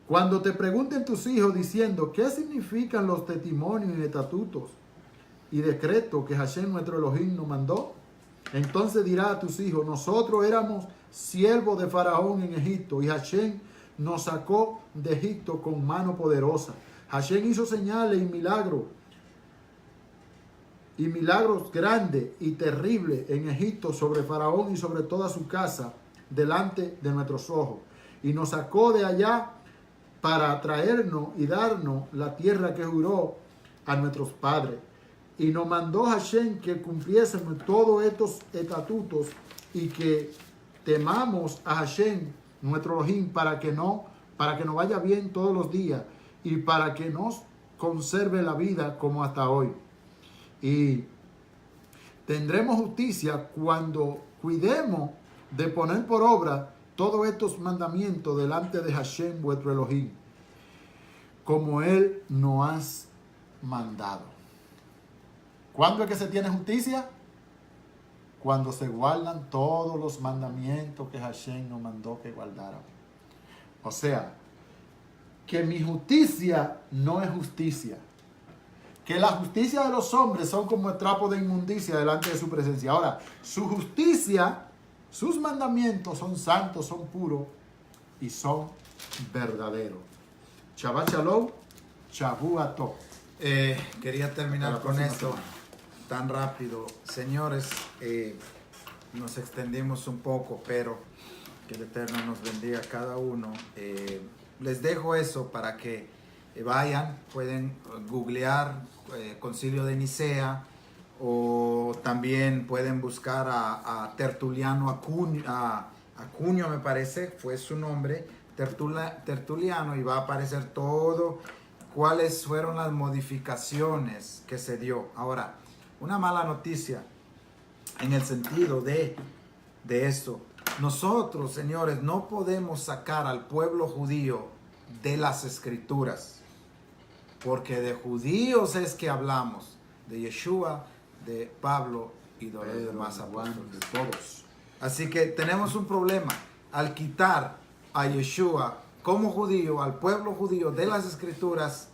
cuando te pregunten tus hijos diciendo qué significan los testimonios y estatutos y decretos que Hashem nuestro Elohim nos mandó, entonces dirá a tus hijos: nosotros éramos siervos de Faraón en Egipto y Hashem nos sacó de Egipto con mano poderosa. Hashem hizo señales y milagros grandes y terribles en Egipto sobre Faraón y sobre toda su casa delante de nuestros ojos. Y nos sacó de allá para traernos y darnos la tierra que juró a nuestros padres. Y nos mandó Hashem que cumpliésemos todos estos estatutos y que temamos a Hashem, nuestro Elohim, para que nos vaya bien todos los días y para que nos conserve la vida como hasta hoy. Y tendremos justicia cuando cuidemos de poner por obra todos estos mandamientos delante de Hashem, vuestro Elohim, como Él nos ha mandado. ¿Cuándo es que se tiene justicia? Cuando se guardan todos los mandamientos que Hashem nos mandó que guardáramos. O sea, que mi justicia no es justicia. Que la justicia de los hombres son como el trapo de inmundicia delante de su presencia. Ahora, su justicia, sus mandamientos son santos, son puros y son verdaderos. Shabbat Shalom, Shavuot Tov. Quería terminar con esto tan rápido. Señores, nos extendimos un poco, pero que el Eterno nos bendiga a cada uno. Les dejo eso para que vayan, pueden googlear Concilio de Nicea, o también pueden buscar a Tertuliano Acuño, me parece, fue su nombre, Tertuliano, y va a aparecer todo cuáles fueron las modificaciones que se dio. Ahora, una mala noticia en el sentido de esto. Nosotros, señores, no podemos sacar al pueblo judío de las escrituras, porque de judíos es que hablamos, de Yeshua, de Pablo y de los demás apóstoles, de todos. Así que tenemos un problema al quitar a Yeshua como judío, al pueblo judío de las escrituras.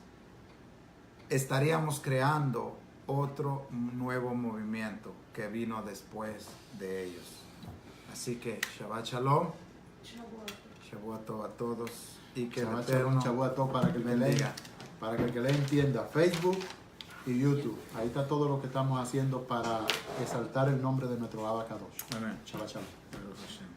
Estaríamos creando otro nuevo movimiento que vino después de ellos. Así que Shabbat Shalom, Shavuot Tov a todos, y que Shabbat el Eterno Shavuot Tov para que el que bendiga. para que el que le entienda, Facebook y YouTube. Ahí está todo lo que estamos haciendo para exaltar el nombre de nuestro Abacadosh. Amén. Shabbat Shalom.